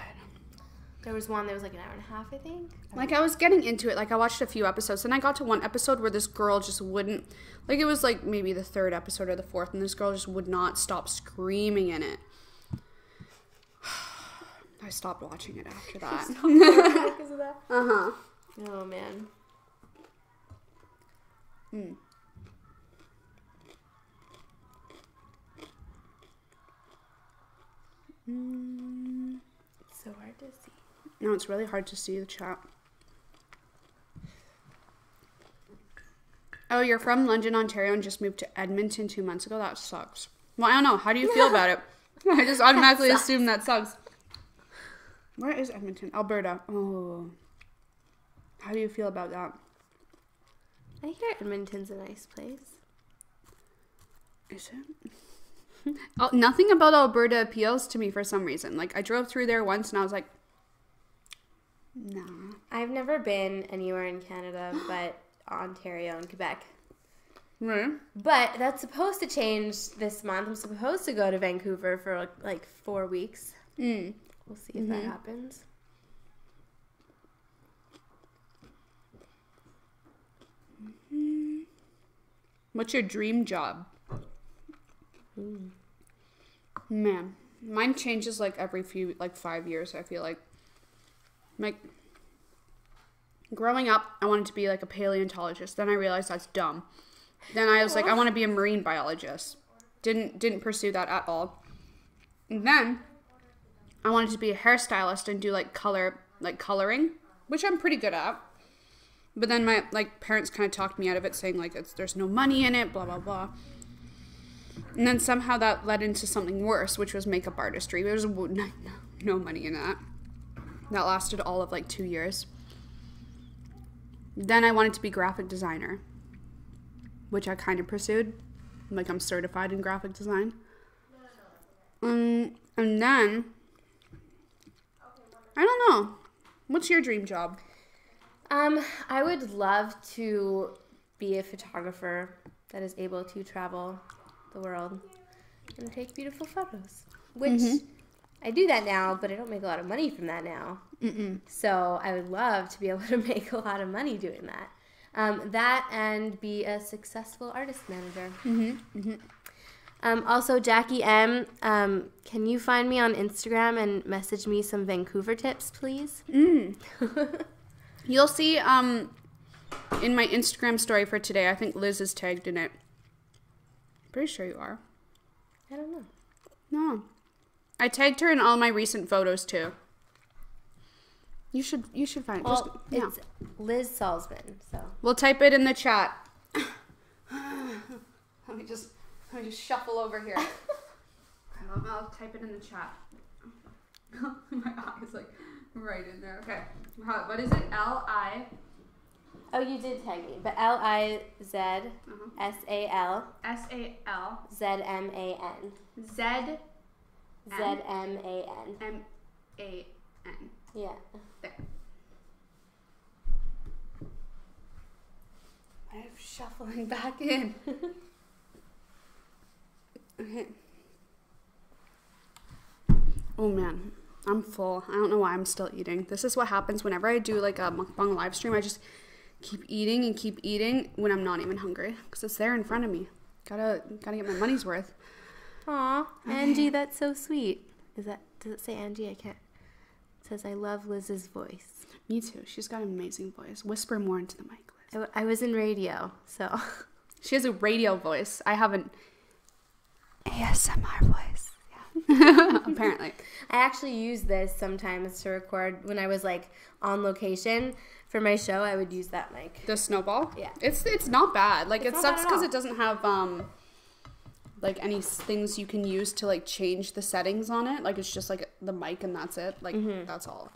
Speaker 3: There was one that was like an hour and a half, I think.
Speaker 2: Like, I was getting into it. Like, I watched a few episodes, and I got to one episode where this girl just wouldn't, like, it was like maybe the third episode or the fourth, and this girl just would not stop screaming in it. I stopped watching it after that.
Speaker 3: Because of that?
Speaker 2: Uh-huh.
Speaker 3: Oh man. It's so hard to see.
Speaker 2: No, it's really hard to see the chat. Oh, you're from London, Ontario, and just moved to Edmonton 2 months ago? That sucks. Well, I don't know. How do you feel about it? I just automatically assume that sucks. Where is Edmonton? Alberta. Oh. How do you feel about that?
Speaker 3: I hear Edmonton's a nice place.
Speaker 2: Is it? Oh, nothing about Alberta appeals to me for some reason. Like, I drove through there once and I was like, nah.
Speaker 3: I've never been anywhere in Canada but Ontario and Quebec.
Speaker 2: Right.
Speaker 3: But that's supposed to change this month. I'm supposed to go to Vancouver for like 4 weeks. We'll see if that happens.
Speaker 2: What's your dream job? Man, mine changes like every 5 years, I feel like. Like, growing up, I wanted to be like a paleontologist. Then I realized that's dumb. Then I was like, I want to be a marine biologist. Didn't pursue that at all. And then I wanted to be a hairstylist and do like coloring, which I'm pretty good at. But then my parents kind of talked me out of it, saying like there's no money in it, blah blah blah. And then somehow that led into something worse, which was makeup artistry. There was no money in that. That lasted all of like 2 years. Then I wanted to be graphic designer, which I kind of pursued. Like, I'm certified in graphic design. And then, I don't know. What's your dream job?
Speaker 3: I would love to be a photographer that is able to travel the world and take beautiful photos. Which, I do that now, but I don't make a lot of money from that now. So I would love to be able to make a lot of money doing that. That and be a successful artist manager. Also, Jackie M, can you find me on Instagram and message me some Vancouver tips, please?
Speaker 2: You'll see in my Instagram story for today, I think Liz is tagged in it. Pretty sure you are.
Speaker 3: I don't know.
Speaker 2: No. I tagged her in all my recent photos too. You should find it.
Speaker 3: Well, it's Liz Salzman, so.
Speaker 2: We'll type it in the chat. Let me just shuffle over here. I'll type it in the chat. My eye is like right in there. Okay. What is it? L-I.
Speaker 3: Oh, you did tag me, but L-I-Z-S-A-L.
Speaker 2: S-A-L.
Speaker 3: Z-M-A-N.
Speaker 2: Z.
Speaker 3: Z-M-A-n.
Speaker 2: M-A-N.
Speaker 3: Yeah.
Speaker 2: There. I'm shuffling back in. Okay. Oh man, I'm full. I don't know why I'm still eating. This is what happens whenever I do like a mukbang live stream. I just keep eating when I'm not even hungry because it's there in front of me. Gotta get my money's worth.
Speaker 3: Aw, Angie, that's so sweet. Does it say Angie? I can't. It says, I love Liz's voice.
Speaker 2: Me too. She's got an amazing voice. Whisper more into the mic, Liz.
Speaker 3: I was in radio, so.
Speaker 2: She has a radio voice. I have an ASMR voice. Yeah. Apparently.
Speaker 3: I actually use this sometimes to record when I was like on location for my show. I would use that mic.
Speaker 2: The Snowball?
Speaker 3: Yeah.
Speaker 2: It's not bad. Like,
Speaker 3: It's
Speaker 2: it
Speaker 3: not bad
Speaker 2: sucks
Speaker 3: at
Speaker 2: because
Speaker 3: all.
Speaker 2: it doesn't have like any things you can use to like change the settings on it. Like, it's just like the mic and that's it. Like, that's all.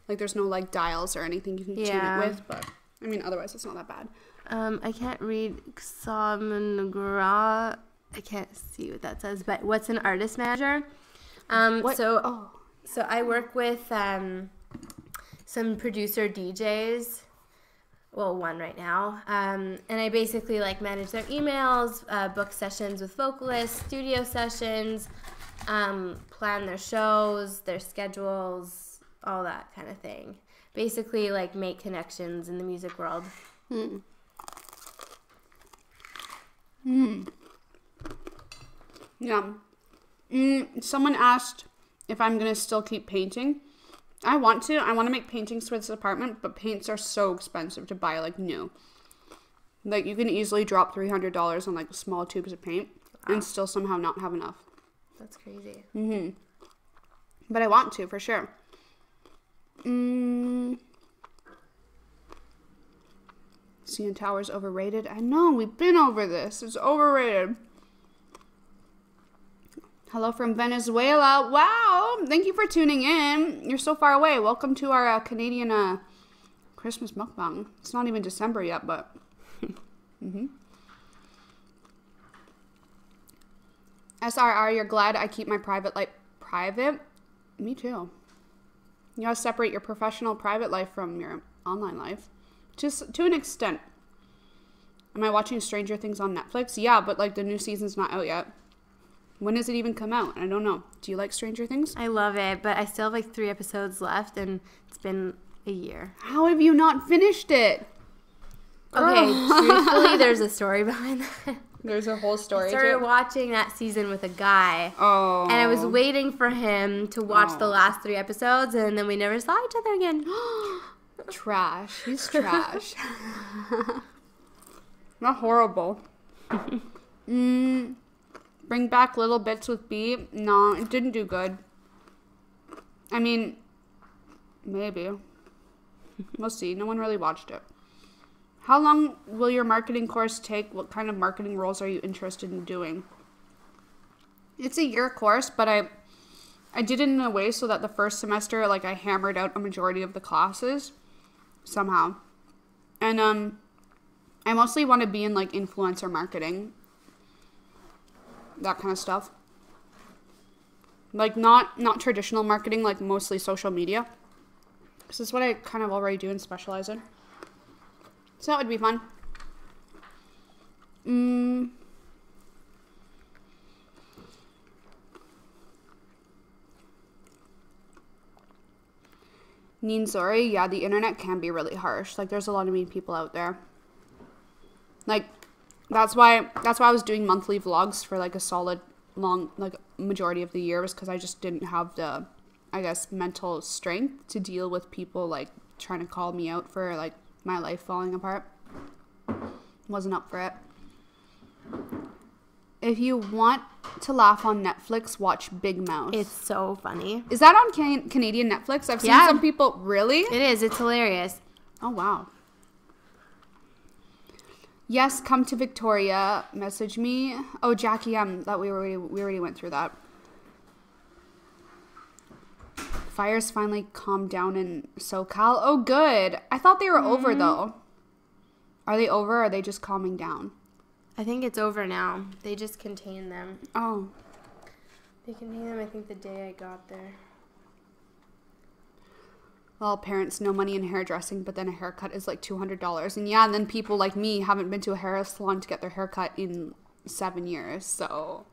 Speaker 2: Like, there's no like dials or anything you can tune it with. But I mean, otherwise it's not that bad.
Speaker 3: I can't read Xamagra. I can't see what that says, but what's an artist manager? So I work with some producer DJs. Well, one right now. And I basically like manage their emails, book sessions with vocalists, studio sessions, plan their shows, their schedules, all that kind of thing. Basically like make connections in the music world.
Speaker 2: Yeah. Someone asked if I'm going to still keep painting. I want to. I want to make paintings for this apartment, but paints are so expensive to buy, like, new. Like, you can easily drop $300 on, like, small tubes of paint and still somehow not have enough.
Speaker 3: That's crazy.
Speaker 2: But I want to, for sure. CN Tower's overrated. I know, we've been over this. It's overrated. Hello from Venezuela. Wow, thank you for tuning in. You're so far away. Welcome to our Canadian Christmas mukbang. It's not even December yet, but... SRR, you're glad I keep my private life private? Me too. You gotta separate your professional private life from your online life. Just to an extent. Am I watching Stranger Things on Netflix? Yeah, but like the new season's not out yet. When does it even come out? I don't know. Do you like Stranger Things?
Speaker 3: I love it, but I still have like 3 episodes left, and it's been a year.
Speaker 2: How have you not finished it?
Speaker 3: Okay, truthfully, there's a story behind that.
Speaker 2: There's a whole story
Speaker 3: I started
Speaker 2: to it.
Speaker 3: watching that season with a guy.
Speaker 2: Oh.
Speaker 3: And I was waiting for him to watch the last 3 episodes, and then we never saw each other again.
Speaker 2: Trash. He's trash. Not horrible. Bring back Little Bits with B. No, it didn't do good. I mean, maybe. We'll see. No one really watched it. How long will your marketing course take? What kind of marketing roles are you interested in doing? It's a year course, but I did it in a way so that the first semester, like, I hammered out a majority of the classes somehow. And I mostly want to be in like influencer marketing, that kind of stuff. Like not traditional marketing, like mostly social media. This is what I kind of already do and specialize in. So that would be fun. Ninzori, yeah, the internet can be really harsh. Like, there's a lot of mean people out there. Like, that's why I was doing monthly vlogs for like a solid long, like, majority of the year, was because I just didn't have the, I guess, mental strength to deal with people like trying to call me out for like my life falling apart. Wasn't up for it. If you want to laugh on Netflix, watch Big Mouth.
Speaker 3: It's so funny.
Speaker 2: Is that on Canadian Netflix? I've seen some people. Really?
Speaker 3: It is. It's hilarious.
Speaker 2: Oh, wow. Yes, come to Victoria. Message me. Oh, Jackie M. That we already went through that. Fires finally calmed down in SoCal. Oh, good. I thought they were over, though. Are they over, or are they just calming down?
Speaker 3: I think it's over now. They just contained them.
Speaker 2: Oh.
Speaker 3: They contained them, I think, the day I got there.
Speaker 2: Well, parents, no money in hairdressing, but then a haircut is like $200. And yeah, and then people like me haven't been to a hair salon to get their haircut in 7 years. So,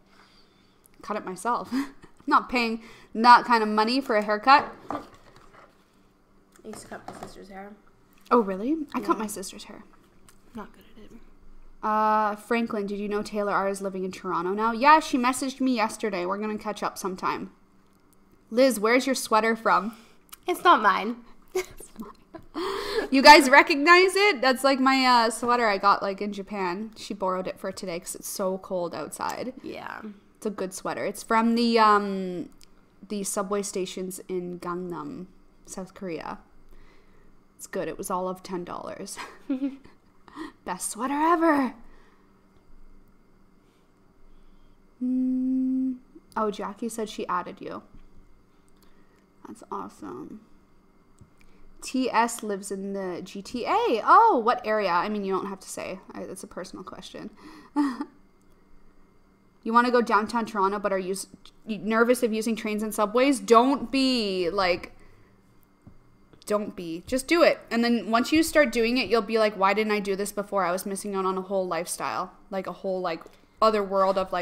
Speaker 2: cut it myself. Not paying that kind of money for a haircut.
Speaker 3: I used to cut my sister's hair.
Speaker 2: Oh, really? I cut my sister's hair.
Speaker 3: Not good at it.
Speaker 2: Franklin, did you know Taylor R is living in Toronto now? Yeah, she messaged me yesterday. We're going to catch up sometime. Liz, where's your sweater from?
Speaker 3: It's not mine.
Speaker 2: You guys recognize it? That's like my sweater I got like in Japan. She borrowed it for today because it's so cold outside.
Speaker 3: Yeah.
Speaker 2: It's a good sweater. It's from the subway stations in Gangnam, South Korea. It's good. It was all of $10. Best sweater ever. Oh, Jackie said she added you. That's awesome. TS lives in the GTA. Oh, what area? I mean, you don't have to say. That's a personal question. You want to go downtown Toronto, but are you nervous of using trains and subways? Don't be. Just do it. And then once you start doing it, you'll be like, why didn't I do this before? I was missing out on a whole lifestyle. Like a whole, other world of,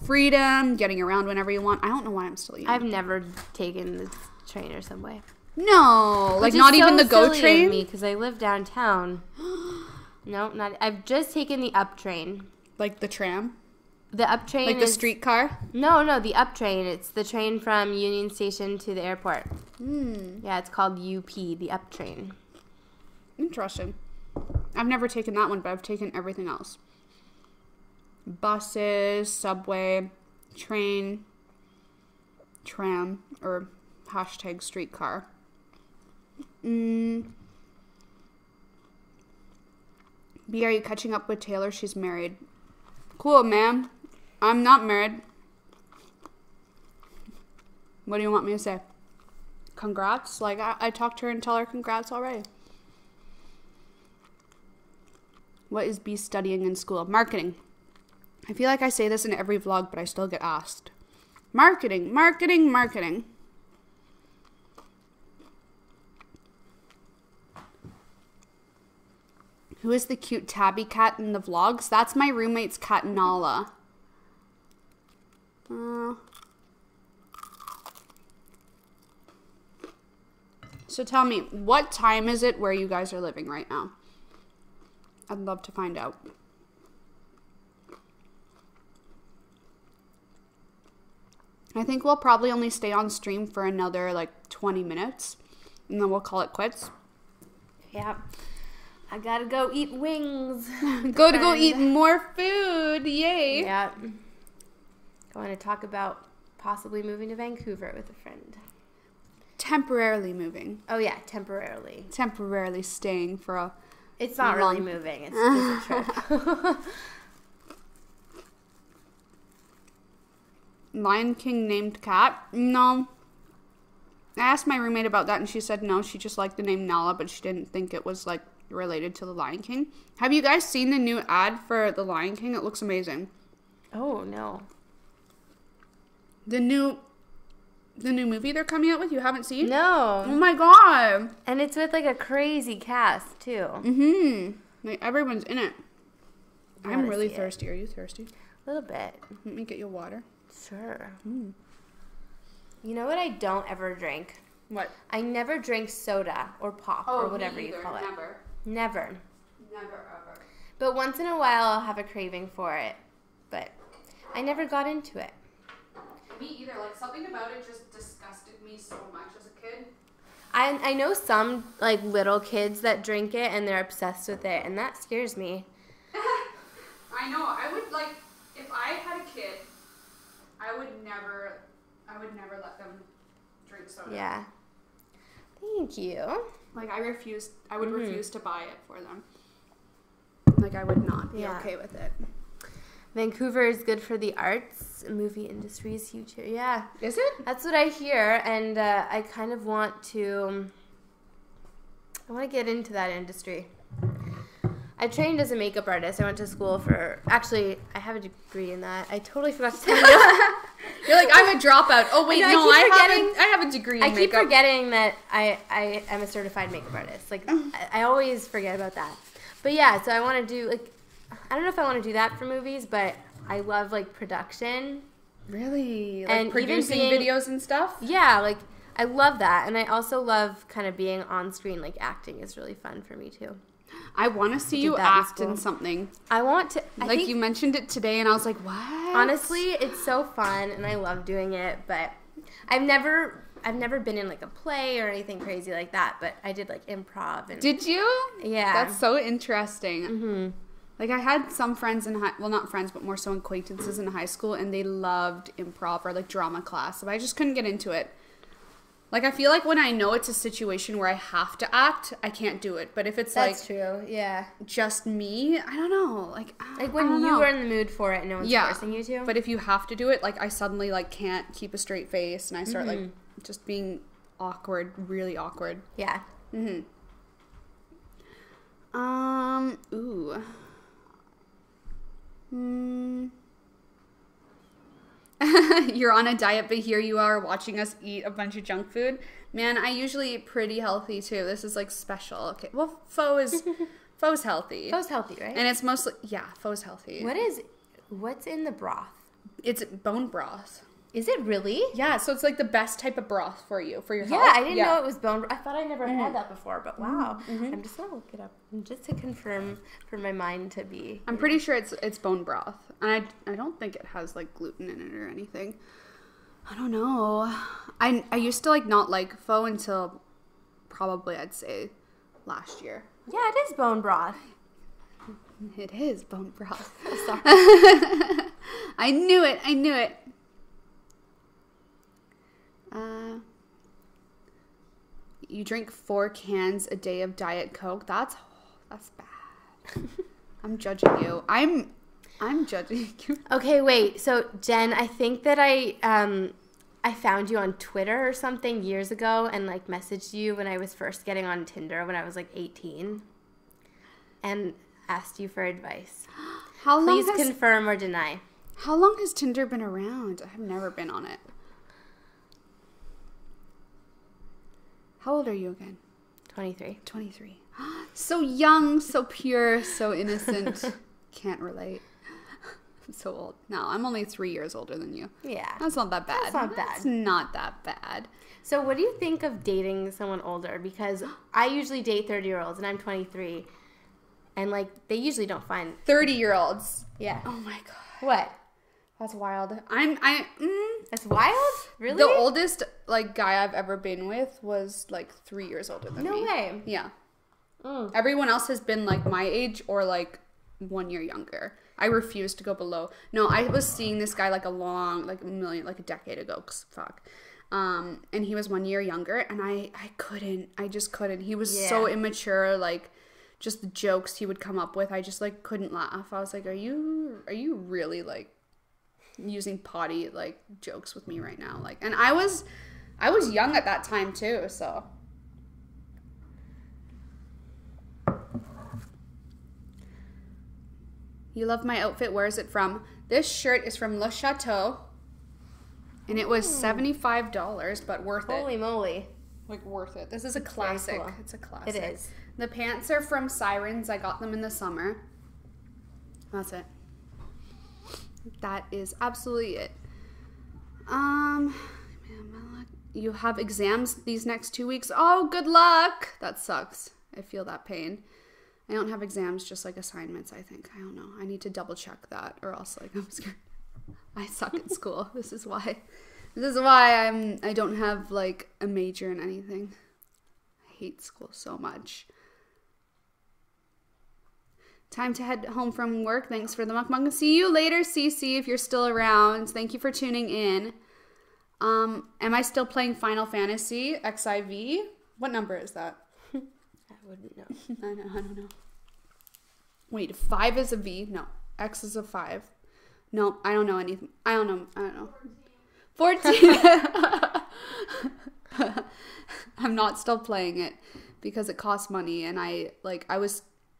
Speaker 2: freedom, getting around whenever you want. I don't know why I'm still eating.
Speaker 3: I've never taken the train or subway.
Speaker 2: No, not even the GO train?
Speaker 3: Because I live downtown. No, not. I've just taken the up train.
Speaker 2: Like the tram?
Speaker 3: The up train
Speaker 2: Like the streetcar?
Speaker 3: No, the up train. It's the train from Union Station to the airport. Yeah, it's called UP, the up train.
Speaker 2: Interesting. I've never taken that one, but I've taken everything else. Buses, subway, train, tram, or hashtag streetcar. B, are you catching up with Taylor? She's married. Cool, ma'am. I'm not married. What do you want me to say? Congrats? I talked to her and tell her congrats already. What is B studying in school? Marketing. I feel like I say this in every vlog, but I still get asked. Marketing. Who is the cute tabby cat in the vlogs? That's my roommate's cat, Nala. So tell me, what time is it where you guys are living right now? I'd love to find out. I think we'll probably only stay on stream for another 20 minutes. And then we'll call it quits.
Speaker 3: Yeah. I gotta go eat wings.
Speaker 2: Go eat more food. Yay.
Speaker 3: Yeah. Going to talk about possibly moving to Vancouver with a friend.
Speaker 2: Temporarily moving.
Speaker 3: Oh, yeah, temporarily.
Speaker 2: Temporarily staying for a...
Speaker 3: It's not really moving. It's just a trip.
Speaker 2: Lion King named cat? No. I asked my roommate about that and she said no. She just liked the name Nala, but she didn't think it was related to the Lion King. Have you guys seen the new ad for the Lion King? It looks amazing.
Speaker 3: Oh, no.
Speaker 2: The new movie they're coming out with, you haven't seen?
Speaker 3: No.
Speaker 2: Oh my god.
Speaker 3: And it's with a crazy cast too.
Speaker 2: Everyone's in it. I'm really thirsty. Are you thirsty?
Speaker 3: A little bit.
Speaker 2: Let me get you water.
Speaker 3: Sure. You know what I don't ever drink?
Speaker 2: What?
Speaker 3: I never drink soda or pop or whatever you call it. Never.
Speaker 2: Never ever.
Speaker 3: But once in a while I'll have a craving for it. But I never got into it.
Speaker 2: Me either. Something about it just disgusted me so much as a kid.
Speaker 3: I know some little kids that drink it and they're obsessed with it, and that scares me.
Speaker 2: I know. I would if I had a kid, I would never let them drink soda.
Speaker 3: Yeah. Thank you.
Speaker 2: I would refuse to buy it for them. I would not be okay with it.
Speaker 3: Vancouver is good for the arts. Movie industry is huge here. Yeah.
Speaker 2: Is it?
Speaker 3: That's what I hear, and I kind of want to get into that industry. I trained as a makeup artist. I went to school for... Actually, I have a degree in that. I totally forgot to tell you.
Speaker 2: You're I'm a dropout. Oh, wait, I have a degree in makeup.
Speaker 3: I keep forgetting that I am a certified makeup artist. I always forget about that. But yeah, so I want to do, I don't know if I want to do that for movies, but I love, production.
Speaker 2: Really?
Speaker 3: And
Speaker 2: producing videos and stuff?
Speaker 3: Yeah, I love that. And I also love kind of being on screen. Acting is really fun for me, too.
Speaker 2: I want to see you act in something.
Speaker 3: I want to.
Speaker 2: You mentioned it today, and I was like, what?
Speaker 3: Honestly, it's so fun, and I love doing it, but I've never been in like a play or anything crazy like that, but I did like improv. And
Speaker 2: Did you?
Speaker 3: yeah,
Speaker 2: That's so interesting. Like, I had some friends in well, not friends, but more so acquaintances in high school, and they loved improv or like drama class, but I just couldn't get into it. Like, I feel like when I know it's a situation where I have to act, I can't do it. But if it's
Speaker 3: that's
Speaker 2: like
Speaker 3: true. Yeah,
Speaker 2: just me, I don't know. Like
Speaker 3: when
Speaker 2: I don't
Speaker 3: you
Speaker 2: know.
Speaker 3: were in the mood for it, no one's forcing you to.
Speaker 2: But if you have to do it, like, I suddenly like can't keep a straight face, and I start like just being awkward, really awkward.
Speaker 3: Yeah.
Speaker 2: Ooh. You're on a diet, but here you are watching us eat a bunch of junk food. Man, I usually eat pretty healthy too. This is like special. Okay, well, pho is healthy.
Speaker 3: Pho's healthy, right?
Speaker 2: And it's mostly pho's healthy.
Speaker 3: What's in the broth?
Speaker 2: It's bone broth.
Speaker 3: Is it really?
Speaker 2: Yeah, so it's like the best type of broth for you, for your health.
Speaker 3: Yeah, I didn't know it was bone. I thought I never had that before, but wow. I'm just gonna look it up just to confirm for my mind to be.
Speaker 2: I'm pretty sure it's bone broth, and I don't think it has like gluten in it or anything. I don't know. I used to like not like pho until probably I'd say last year.
Speaker 3: Yeah, it is bone broth.
Speaker 2: It is bone broth.
Speaker 3: Sorry.
Speaker 2: I knew it. You drink 4 cans a day of Diet Coke. That's bad. I'm judging you. I'm judging you.
Speaker 3: Okay, wait. So Jen, I think that I found you on Twitter or something years ago and like messaged you when I was first getting on Tinder when I was like 18, and asked you for advice. Please confirm or deny.
Speaker 2: How long has Tinder been around? I've never been on it. How old are you again?
Speaker 3: 23.
Speaker 2: 23. So young, so pure, so innocent. Can't relate. I'm so old. No, I'm only 3 years older than you.
Speaker 3: Yeah.
Speaker 2: That's not that bad.
Speaker 3: That's not bad.
Speaker 2: That's not that bad.
Speaker 3: So what do you think of dating someone older? Because I usually date 30-year-olds and I'm 23. And like they usually don't find
Speaker 2: 30-year-olds.
Speaker 3: Yeah.
Speaker 2: Oh my god.
Speaker 3: What?
Speaker 2: That's wild.
Speaker 3: That's wild? Really?
Speaker 2: The oldest like guy I've ever been with was like 3 years older than me.
Speaker 3: No way.
Speaker 2: Yeah. Everyone else has been like my age or like 1 year younger. I refuse to go below. No, I was seeing this guy like a decade ago. 'Cause fuck. And he was 1 year younger, and I just couldn't. He was so immature, like just the jokes he would come up with. I just like couldn't laugh. I was like, are you really like using potty like jokes with me right now? Like, and I was young at that time too, so. You love my outfit. Where is it from? This shirt is from Le Chateau, and it was $75, but worth it.
Speaker 3: Holy moly.
Speaker 2: Like worth it. This is a classic.
Speaker 3: Cool.
Speaker 2: It's a classic.
Speaker 3: It is.
Speaker 2: The pants are from Sirens. I got them in the summer. That's it. That is absolutely it. You have exams these next 2 weeks. Oh, good luck. That sucks. I feel that pain. I don't have exams, just like assignments, I think. I don't know. I need to double check that, or else like I'm scared. I suck at school. This is why I don't have like a major in anything. I hate school so much. Time to head home from work. Thanks for the mukbang. See you later, Cece, if you're still around. Thank you for tuning in. Am I still playing Final Fantasy XIV? What number is that?
Speaker 3: I wouldn't know.
Speaker 2: I don't know. Wait, 5 is a V? No. X is a 5. No, I don't know anything. I don't know. 14. I'm not still playing it because it costs money, and I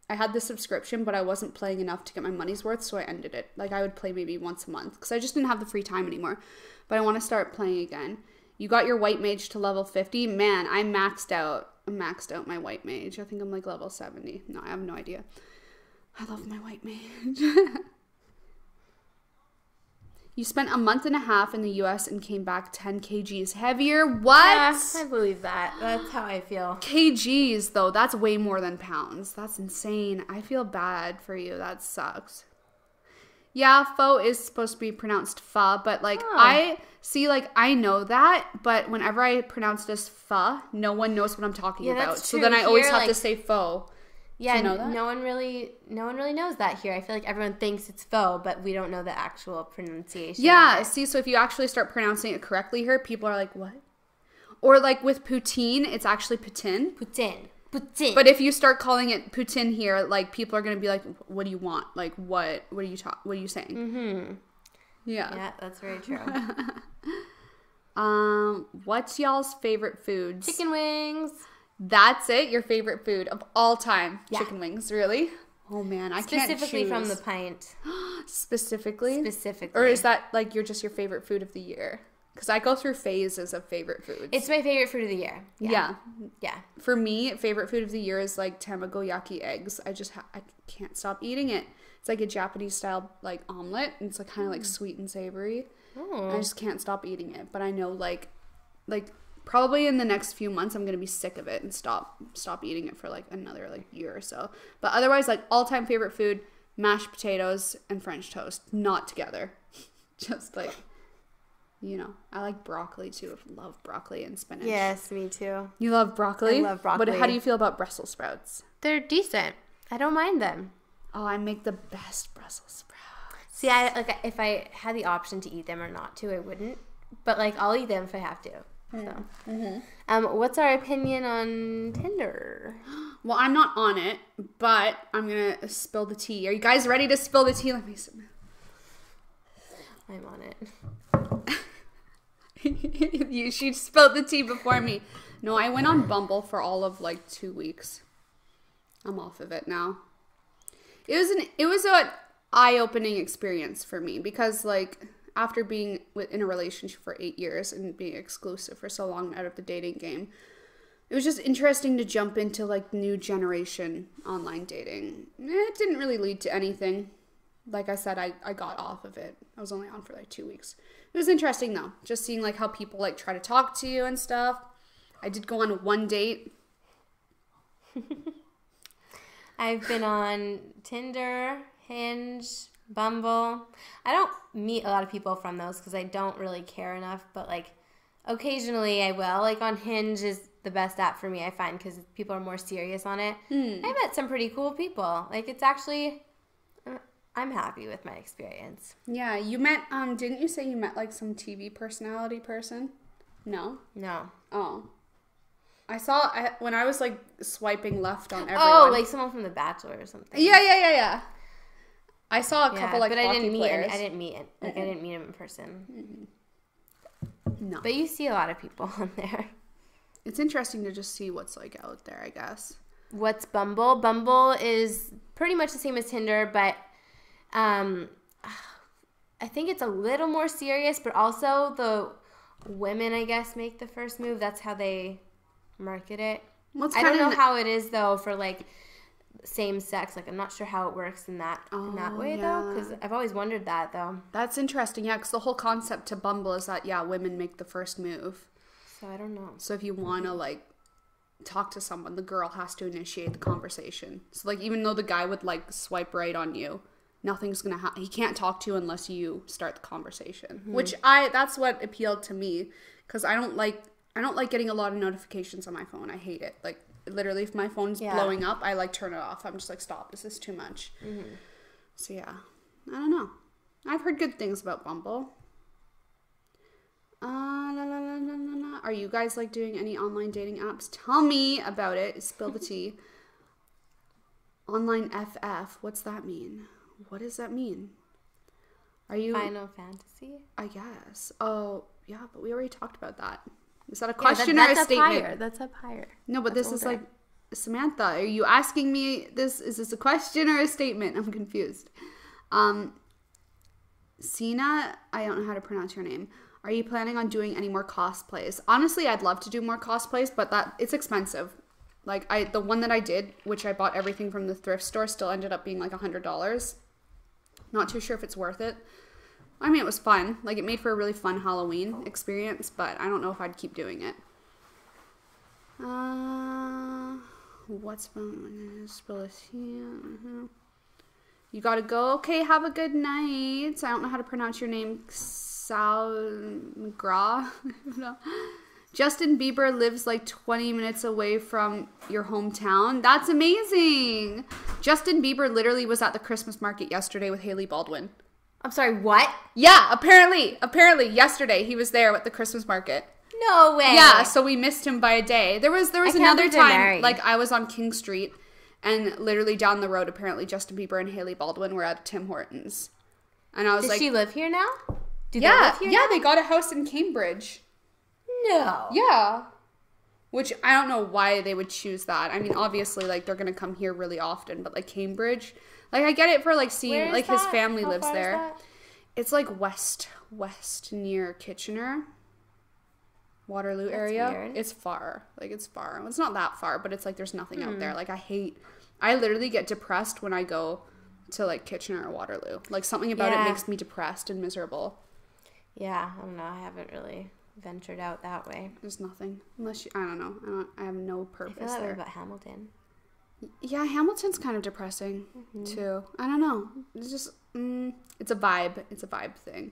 Speaker 2: had the subscription, but I wasn't playing enough to get my money's worth, so I ended it. Like, I would play maybe once a month because I just didn't have the free time anymore. But I want to start playing again. You got your white mage to level 50? Man, I maxed out my white mage. I think I'm like level 70. No, I have no idea. I love my white mage. You spent a month and a half in the US and came back 10 kgs heavier. What?
Speaker 3: Yeah, I believe that. That's how I feel.
Speaker 2: Kgs, though, that's way more than pounds. That's insane. I feel bad for you. That sucks. Yeah, pho is supposed to be pronounced pho, but like
Speaker 3: Oh.
Speaker 2: I see, like I know that, but whenever I pronounce it as pho, no one knows what I'm talking
Speaker 3: Yeah,
Speaker 2: about.
Speaker 3: that's
Speaker 2: So
Speaker 3: true.
Speaker 2: then I always
Speaker 3: Here,
Speaker 2: have to
Speaker 3: like-
Speaker 2: say pho.
Speaker 3: Yeah,
Speaker 2: Do you know that?
Speaker 3: no one really knows that here. I feel like everyone thinks it's pho, but we don't know the actual pronunciation.
Speaker 2: Yeah,
Speaker 3: of it.
Speaker 2: see, so if you actually start pronouncing it correctly here, people are like, what? Or like with poutine, it's actually poutine.
Speaker 3: Poutine.
Speaker 2: But if you start calling it poutine here, like people are gonna be like, "What do you want? Like, what are you what are you saying?"
Speaker 3: Mm-hmm.
Speaker 2: Yeah.
Speaker 3: Yeah, that's very true.
Speaker 2: What's y'all's favorite foods?
Speaker 3: Chicken wings.
Speaker 2: That's it. Your favorite food of all time?
Speaker 3: Yeah.
Speaker 2: Chicken wings, really? Oh man, I can't
Speaker 3: Specifically
Speaker 2: choose.
Speaker 3: from the pint.
Speaker 2: Specifically,
Speaker 3: Specifically.
Speaker 2: or is that like just your favorite food of the year? Because I go through phases of favorite foods.
Speaker 3: It's my favorite food of the year.
Speaker 2: Yeah.
Speaker 3: Yeah.
Speaker 2: For me, favorite food of the year is like tamagoyaki eggs. I can't stop eating it. It's like a Japanese style like omelet. And it's like kind of like sweet and savory.
Speaker 3: Oh.
Speaker 2: I just can't stop eating it. But I know like probably in the next few months I'm gonna be sick of it and stop eating it for like another like year or so. But otherwise, like all time favorite food, mashed potatoes and French toast, not together. Just like. You know, I like broccoli too. Love broccoli and spinach.
Speaker 3: Yes, me too.
Speaker 2: You love broccoli?
Speaker 3: I love broccoli.
Speaker 2: But how do you feel about Brussels sprouts?
Speaker 3: They're decent. I don't mind them.
Speaker 2: Oh, I make the best Brussels sprouts.
Speaker 3: See, I like if I had the option to eat them or not to, I wouldn't. But like, I'll eat them if I have to. So, what's our opinion on Tinder?
Speaker 2: Well, I'm not on it, but I'm gonna spill the tea. Are you guys ready to spill the tea? Let me.
Speaker 3: I'm on it.
Speaker 2: She spilled the tea before me. No, I went on Bumble for all of like 2 weeks. I'm off of it now. It was an eye-opening experience for me because like after being in a relationship for 8 years and being exclusive for so long out of the dating game, it was just interesting to jump into like new generation online dating. It didn't really lead to anything. Like I said, I got off of it. I was only on for like 2 weeks. It was interesting though, just seeing like how people like try to talk to you and stuff. I did go on one date.
Speaker 3: I've been on Tinder, Hinge, Bumble. I don't meet a lot of people from those because I don't really care enough, but like occasionally I will. Like on Hinge is the best app for me, I find, because people are more serious on it. I met some pretty cool people. Like it's actually... I'm happy with my experience.
Speaker 2: Yeah, you met, didn't you say you met like some TV personality person? No?
Speaker 3: No.
Speaker 2: Oh. I saw, when I was like swiping left on everyone.
Speaker 3: Oh, like someone from The Bachelor or something.
Speaker 2: Yeah. I saw a couple like
Speaker 3: but I
Speaker 2: hockey
Speaker 3: didn't meet
Speaker 2: players.
Speaker 3: I didn't meet it. Like I didn't meet him in person.
Speaker 2: No.
Speaker 3: But you see a lot of people on there.
Speaker 2: It's interesting to just see what's like out there, I guess.
Speaker 3: What's Bumble? Bumble is pretty much the same as Tinder, but I think it's a little more serious, but also the women, I guess, make the first move. That's how they market it. I don't know how it is though for like same sex. Like I'm not sure how it works in that way though, because I've always wondered that though.
Speaker 2: That's interesting, yeah, because the whole concept to Bumble is that women make the first move.
Speaker 3: So I don't know.
Speaker 2: So if you want to like talk to someone, the girl has to initiate the conversation. So like even though the guy would like swipe right on you, nothing's gonna happen. He can't talk to you unless you start the conversation. Which that's what appealed to me, because I don't like getting a lot of notifications on my phone. I hate it. Like literally, if my phone's blowing up, I like turn it off. I'm just like, stop. This is too much. So yeah, I don't know. I've heard good things about Bumble. Are you guys like doing any online dating apps? Tell me about it. Spill the tea. Online FF. What's that mean? What does that mean? Are you
Speaker 3: Final Fantasy?
Speaker 2: I guess. Oh, yeah, but we already talked about that. Is that a question or a
Speaker 3: that's
Speaker 2: statement?
Speaker 3: Higher. That's up higher.
Speaker 2: No, but
Speaker 3: That's
Speaker 2: this is
Speaker 3: older.
Speaker 2: like Samantha. Are you asking me this? Is this a question or a statement? I'm confused. Sina, I don't know how to pronounce your name. Are you planning on doing any more cosplays? Honestly, I'd love to do more cosplays, but it's expensive. Like the one that I did, which I bought everything from the thrift store, still ended up being like $100. Not too sure if it's worth it. I mean, it was fun. Like it made for a really fun Halloween experience, but I don't know if I'd keep doing it. What's You gotta go. Okay, have a good night. I don't know how to pronounce your name. Sal McGraw. No. Justin Bieber lives like 20 minutes away from your hometown. That's amazing. Justin Bieber literally was at the Christmas market yesterday with Hailey Baldwin.
Speaker 3: I'm sorry, what?
Speaker 2: Yeah, apparently yesterday he was there at the Christmas market.
Speaker 3: No way.
Speaker 2: Yeah, so we missed him by a day. There was another time, like I was on King Street, and literally down the road, apparently Justin Bieber and Hailey Baldwin were at Tim Hortons, and I was
Speaker 3: Does
Speaker 2: like,
Speaker 3: she live here now? Do they
Speaker 2: yeah,
Speaker 3: live here now?
Speaker 2: they got a house in Cambridge.
Speaker 3: No.
Speaker 2: Yeah, which I don't know why they would choose that. I mean, obviously, like they're gonna come here really often, but like Cambridge, like I get it for like seeing like his family lives there. It's like west near Kitchener. Waterloo area.
Speaker 3: Weird.
Speaker 2: It's far. Like it's far. It's not that far, but it's like there's nothing out there. Like I literally get depressed when I go to like Kitchener or Waterloo. Like something about it makes me depressed and miserable.
Speaker 3: Yeah, I don't know. I haven't really ventured out that way.
Speaker 2: There's nothing unless I don't know. I have no purpose
Speaker 3: I feel that way
Speaker 2: there.
Speaker 3: about Hamilton.
Speaker 2: Yeah, Hamilton's kind of depressing too. I don't know. It's just it's a vibe. It's a vibe thing.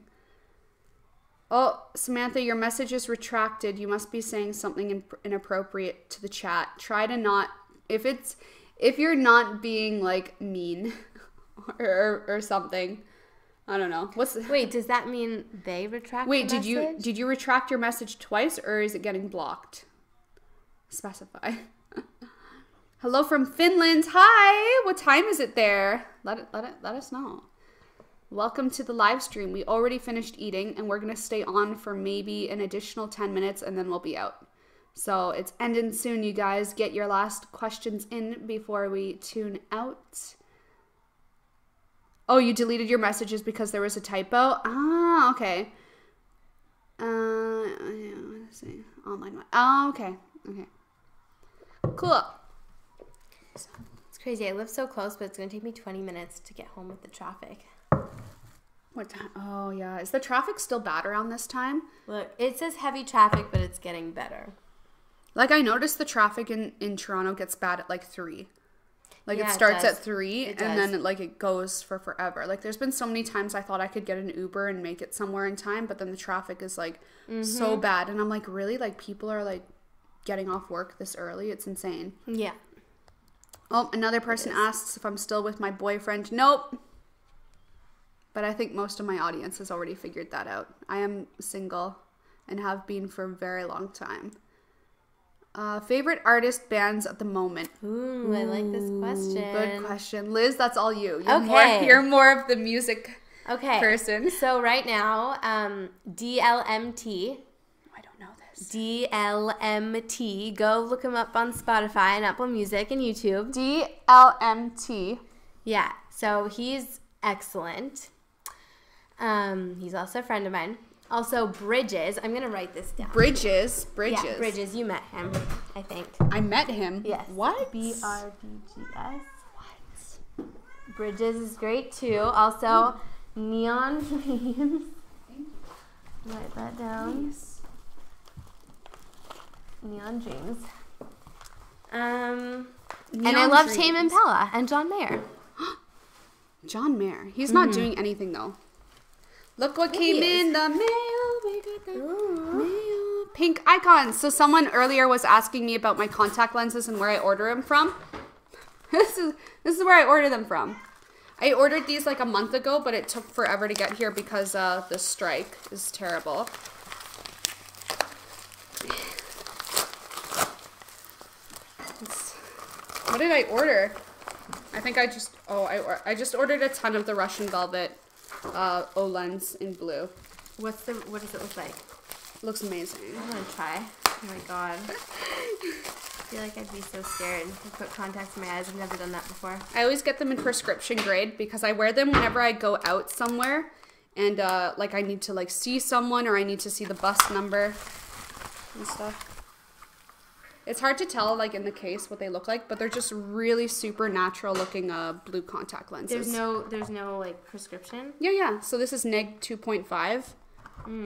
Speaker 2: Oh, Samantha, your message is retracted. You must be saying something inappropriate to the chat. Try to not, if you're not being like mean or something. I don't know.
Speaker 3: Wait, does that mean they retract the message?
Speaker 2: did you retract your message twice or is it getting blocked? Specify. Hello from Finland. Hi. What time is it there? Let us know. Welcome to the live stream. We already finished eating and we're going to stay on for maybe an additional 10 minutes and then we'll be out. So it's ending soon, you guys. Get your last questions in before we tune out. Oh, you deleted your messages because there was a typo? Ah, okay. Let's see. Online. Oh, okay. Okay. Cool.
Speaker 3: It's crazy. I live so close, but it's going to take me 20 minutes to get home with the traffic.
Speaker 2: What time? Oh, yeah. Is the traffic still bad around this time?
Speaker 3: Look, it says heavy traffic, but it's getting better.
Speaker 2: Like, I noticed the traffic in Toronto gets bad at, like, 3. Like, it starts at 3, and then, it goes for forever. Like, there's been so many times I thought I could get an Uber and make it somewhere in time, but then the traffic is, like, so bad. And I'm like, really? Like, people are, like, getting off work this early? It's insane.
Speaker 3: Yeah.
Speaker 2: Oh, another person asks if I'm still with my boyfriend. Nope. But I think most of my audience has already figured that out. I am single and have been for a very long time. Favorite artist bands at the moment?
Speaker 3: Ooh, I like this question.
Speaker 2: Good question. Liz, that's all you. You're more of the music person.
Speaker 3: So right now, DLMT.
Speaker 2: I don't know this.
Speaker 3: DLMT. Go look him up on Spotify and Apple Music and YouTube.
Speaker 2: DLMT.
Speaker 3: Yeah. So he's excellent. He's also a friend of mine. Also, Bridges. I'm going to write this down.
Speaker 2: Bridges.
Speaker 3: Yeah, Bridges. You met him, I think.
Speaker 2: I met him?
Speaker 3: Yes.
Speaker 2: What?
Speaker 3: BRDGS. What? Bridges is great, too. Also, Neon Dreams. Write that down. Nice. Neon Dreams. And I love Tame Impala and John Mayer.
Speaker 2: John Mayer. He's not doing anything, though. Look what came in the mail. We got the mail. Pink icons. So someone earlier was asking me about my contact lenses and where I order them from. This is where I order them from. I ordered these like a month ago, but it took forever to get here because the strike is terrible. What did I order? I think I just ordered a ton of the Russian Velvet O-lens in blue.
Speaker 3: What does it look like?
Speaker 2: Looks amazing.
Speaker 3: I'm gonna try. Oh my god. I feel like I'd be so scared to put contacts in my eyes. I've never done that before.
Speaker 2: I always get them in prescription grade because I wear them whenever I go out somewhere and like I need to like see someone or I need to see the bus number and stuff. It's hard to tell, like, in the case what they look like, but they're just really super natural looking blue contact lenses.
Speaker 3: There's no like, prescription?
Speaker 2: Yeah. So this is neg 2.5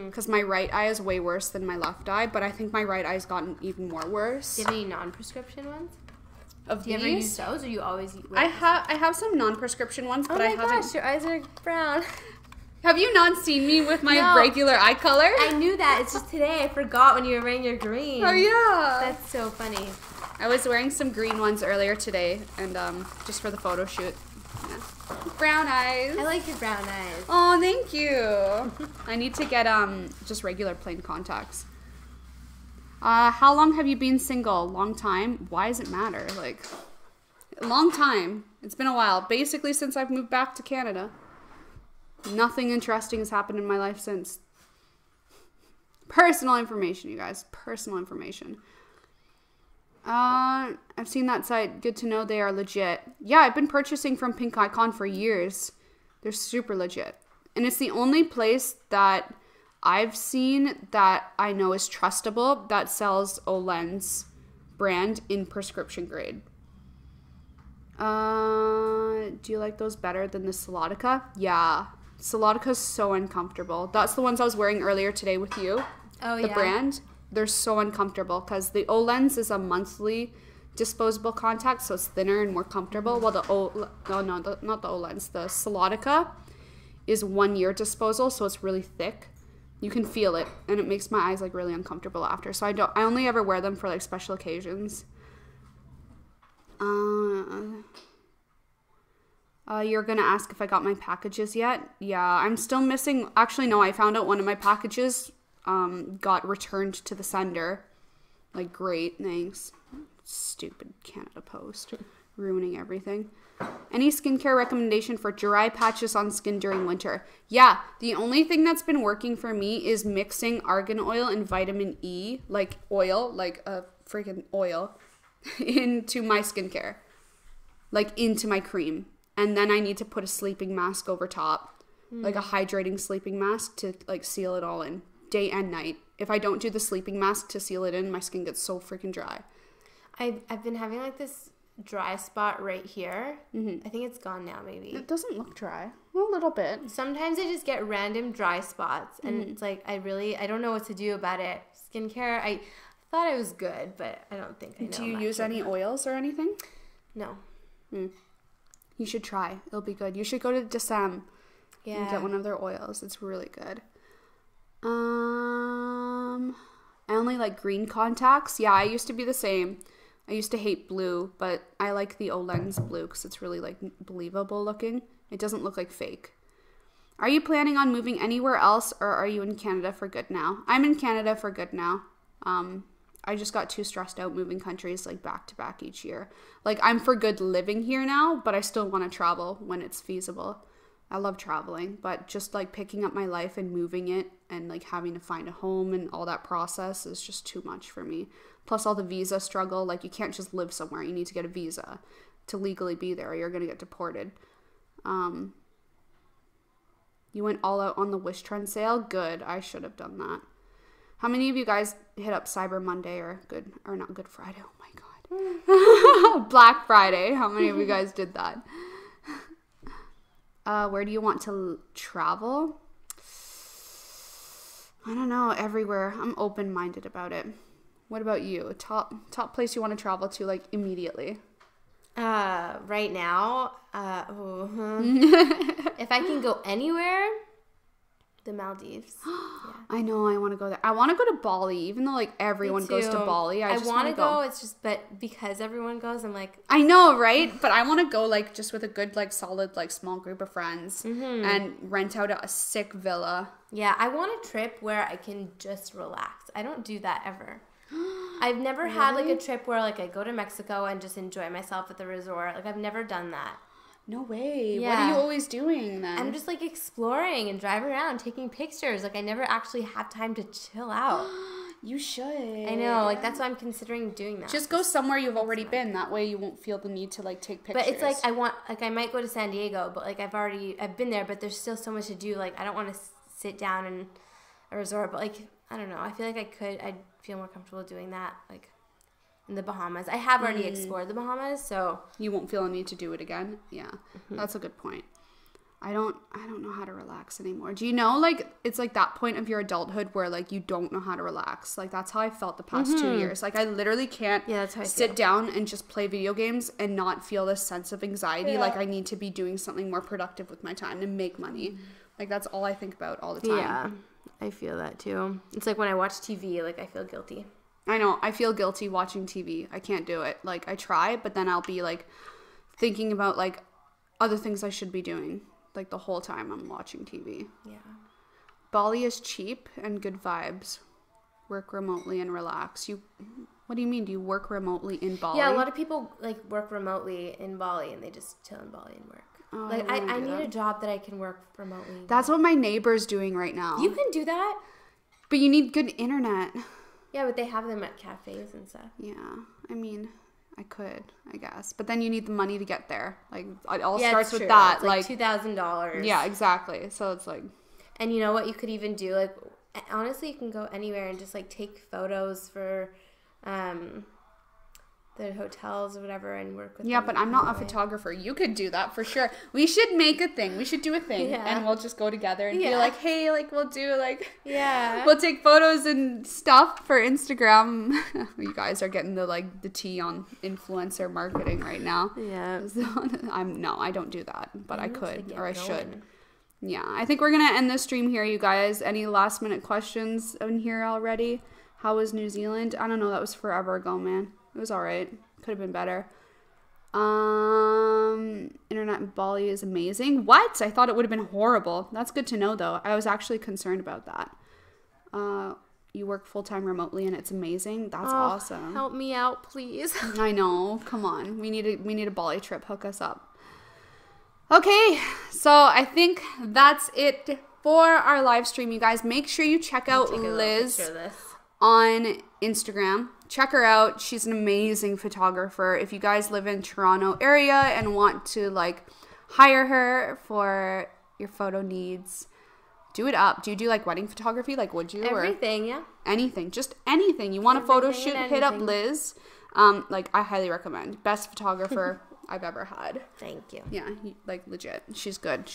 Speaker 2: because my right eye is way worse than my left eye, but I think my right eye's gotten even more worse.
Speaker 3: Do you have any non-prescription ones?
Speaker 2: of
Speaker 3: Do you
Speaker 2: these.
Speaker 3: ever use those, or you always use?
Speaker 2: I have some non-prescription ones,
Speaker 3: Oh
Speaker 2: but
Speaker 3: my
Speaker 2: I haven't.
Speaker 3: gosh, your eyes are brown.
Speaker 2: Have you not seen me with my
Speaker 3: No.
Speaker 2: regular eye color?
Speaker 3: I knew that. It's just today I forgot when you were wearing your green.
Speaker 2: Oh yeah.
Speaker 3: That's so funny.
Speaker 2: I was wearing some green ones earlier today, and just for the photo shoot. Yeah. Brown eyes.
Speaker 3: I like your brown eyes.
Speaker 2: Oh, thank you. I need to get just regular plain contacts. How long have you been single? Long time. Why does it matter? Like, long time. It's been a while. Basically, since I've moved back to Canada. Nothing interesting has happened in my life since. Personal information, you guys. Personal information. I've seen that site. Good to know they are legit. Yeah, I've been purchasing from Pink Icon for years. They're super legit. And it's the only place that I've seen that I know is trustable that sells Olens brand in prescription grade. Do you like those better than the Solotica? Yeah. Solodica's so uncomfortable. That's the ones I was wearing earlier today with you.
Speaker 3: Oh,
Speaker 2: The
Speaker 3: yeah.
Speaker 2: brand. They're so uncomfortable because the Olens is a monthly disposable contact, so it's thinner and more comfortable. While not the Olens, the Solotica is 1 year disposal, so it's really thick. You can feel it, and it makes my eyes like really uncomfortable after. So I only ever wear them for like special occasions. You're gonna ask if I got my packages yet? Yeah, I'm still missing. Actually, no, I found out one of my packages got returned to the sender. Like, great, thanks. Stupid Canada Post, ruining everything. Any skincare recommendation for dry patches on skin during winter? Yeah, the only thing that's been working for me is mixing argan oil and vitamin E, like oil, like a freaking oil, into my skincare, like into my cream. And then I need to put a sleeping mask over top, like a hydrating sleeping mask to like seal it all in, day and night. If I don't do the sleeping mask to seal it in, my skin gets so freaking dry.
Speaker 3: I've been having like this dry spot right here. I think it's gone now, maybe.
Speaker 2: It doesn't look dry. A little bit.
Speaker 3: Sometimes I just get random dry spots, and it's like I don't know what to do about it. Skincare, I thought it was good, but I don't think I know.
Speaker 2: Do you
Speaker 3: much
Speaker 2: use any oils or anything?
Speaker 3: No.
Speaker 2: You should try. It'll be good. You should go to Desam
Speaker 3: Yeah.
Speaker 2: and get one of their oils. It's really good. I only like green contacts. Yeah, I used to be the same. I used to hate blue, but I like the Olens blue because it's really like believable looking. It doesn't look like fake. Are you planning on moving anywhere else, or are you in Canada for good now? I'm in Canada for good now. I just got too stressed out moving countries like back to back each year. Like, I'm for good living here now, but I still want to travel when it's feasible. I love traveling, but just like picking up my life and moving it and like having to find a home and all that process is just too much for me. Plus all the visa struggle. Like, you can't just live somewhere. You need to get a visa to legally be there, or you're going to get deported. You went all out on the Wish Trend sale? Good. I should have done that. How many of you guys hit up Cyber Monday or not Good Friday? Oh my God. Black Friday. How many of you guys did that? Where do you want to travel? I don't know. Everywhere. I'm open-minded about it. What about you? Top place you want to travel to, like, immediately?
Speaker 3: Right now, if I can go anywhere, the Maldives. Yeah.
Speaker 2: I know, I want to go there. I want to go to Bali, even though like everyone goes to Bali. I just want to go.
Speaker 3: It's just, but because everyone goes, I'm like,
Speaker 2: I know, right? But I want to go like just with a good, like solid, like small group of friends and rent out a sick villa.
Speaker 3: yeah, I want a trip where I can just relax. I don't do that ever. I've never had like a trip where like I go to Mexico and just enjoy myself at the resort. Like, I've never done that.
Speaker 2: No way.
Speaker 3: Yeah.
Speaker 2: What are you always doing then?
Speaker 3: I'm just like exploring and driving around, taking pictures. Like, I never actually have time to chill out.
Speaker 2: You should.
Speaker 3: I know. Like, that's why I'm considering doing that.
Speaker 2: Just go somewhere you've already been. That way you won't feel the need to like take pictures.
Speaker 3: But it's like I might go to San Diego, but like I've been there, but there's still so much to do. Like, I don't want to sit down in a resort, but like, I don't know. I feel like I'd feel more comfortable doing that, like in the Bahamas. I have already explored the Bahamas, so
Speaker 2: you won't feel a need to do it again. Yeah, that's a good point. I don't know how to relax anymore. Do you know, like, it's like that point of your adulthood where like you don't know how to relax? Like, that's how I felt the past 2 years. Like, I literally can't
Speaker 3: that's how I
Speaker 2: sit
Speaker 3: feel.
Speaker 2: down and just play video games and not feel this sense of anxiety. Like, I need to be doing something more productive with my time to make money. Like, that's all I think about all the time.
Speaker 3: Yeah, I feel that too. It's like when I watch TV, like I feel guilty.
Speaker 2: I know. I feel guilty watching TV. I can't do it. Like, I try, but then I'll be like thinking about like other things I should be doing. Like the whole time I'm watching TV.
Speaker 3: Yeah.
Speaker 2: Bali is cheap and good vibes. Work remotely and relax. What do you mean? Do you work remotely in Bali?
Speaker 3: Yeah, a lot of people like work remotely in Bali and they just chill in Bali and work.
Speaker 2: Oh,
Speaker 3: Like
Speaker 2: I wanna
Speaker 3: I
Speaker 2: do
Speaker 3: need
Speaker 2: that.
Speaker 3: a job that I can work remotely.
Speaker 2: That's what my neighbor's doing right now.
Speaker 3: You can do that?
Speaker 2: But you need good internet.
Speaker 3: Yeah, but they have them at cafes and stuff.
Speaker 2: Yeah. I mean, I could, I guess. But then you need the money to get there. Like, it all
Speaker 3: Yeah,
Speaker 2: starts
Speaker 3: it's
Speaker 2: with
Speaker 3: true.
Speaker 2: that.
Speaker 3: It's like $2,000.
Speaker 2: Yeah, exactly. So it's like...
Speaker 3: And you know what you could even do? Like, honestly, you can go anywhere and just like take photos for the hotels or whatever and work with
Speaker 2: Yeah,
Speaker 3: them
Speaker 2: but I'm not a
Speaker 3: that way.
Speaker 2: photographer. You could do that for sure. We should make a thing. We should do a thing.
Speaker 3: Yeah.
Speaker 2: And we'll just go together and be
Speaker 3: Yeah.
Speaker 2: like, hey, like, we'll do, like...
Speaker 3: Yeah.
Speaker 2: We'll take photos and stuff for Instagram. You guys are getting the tea on influencer marketing right now.
Speaker 3: Yeah.
Speaker 2: I don't do that, but I
Speaker 3: need to
Speaker 2: could,
Speaker 3: get
Speaker 2: or I
Speaker 3: going.
Speaker 2: should. Yeah, I think we're gonna end the stream here, you guys. Any last minute questions in here already? How was New Zealand? I don't know. That was forever ago, man. It was all right. Could have been better. Internet in Bali is amazing. What? I thought it would have been horrible. That's good to know, though. I was actually concerned about that. You work full-time remotely and it's amazing. That's awesome.
Speaker 3: Help me out, please.
Speaker 2: I know. Come on. We need a Bali trip. Hook us up. Okay. So I think that's it for our live stream, you guys. Make sure you check out
Speaker 3: Take a little
Speaker 2: Liz
Speaker 3: picture of this.
Speaker 2: on Instagram. Check her out. She's an amazing photographer. If you guys live in Toronto area and want to like hire her for your photo needs, do it up. Do you do like wedding photography? Like, would you?
Speaker 3: Everything, yeah.
Speaker 2: Anything, just anything. You want a photo
Speaker 3: Everything
Speaker 2: shoot,
Speaker 3: and
Speaker 2: hit up
Speaker 3: anything.
Speaker 2: Liz. Like, I highly recommend. Best photographer I've ever had.
Speaker 3: Thank you.
Speaker 2: Yeah, like legit. She's good.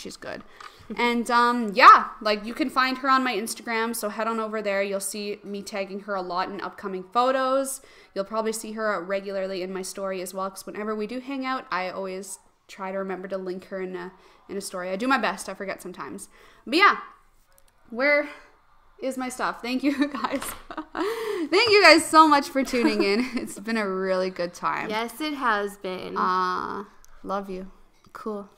Speaker 2: And yeah, like you can find her on my Instagram, so head on over there. You'll see me tagging her a lot in upcoming photos. You'll probably see her regularly in my story as well, because whenever we do hang out, I always try to remember to link her in a story. I do my best. I forget sometimes. But yeah, where is my stuff? Thank you guys. Thank you guys so much for tuning in. It's been a really good time.
Speaker 3: Yes, it has been.
Speaker 2: Love you. Cool.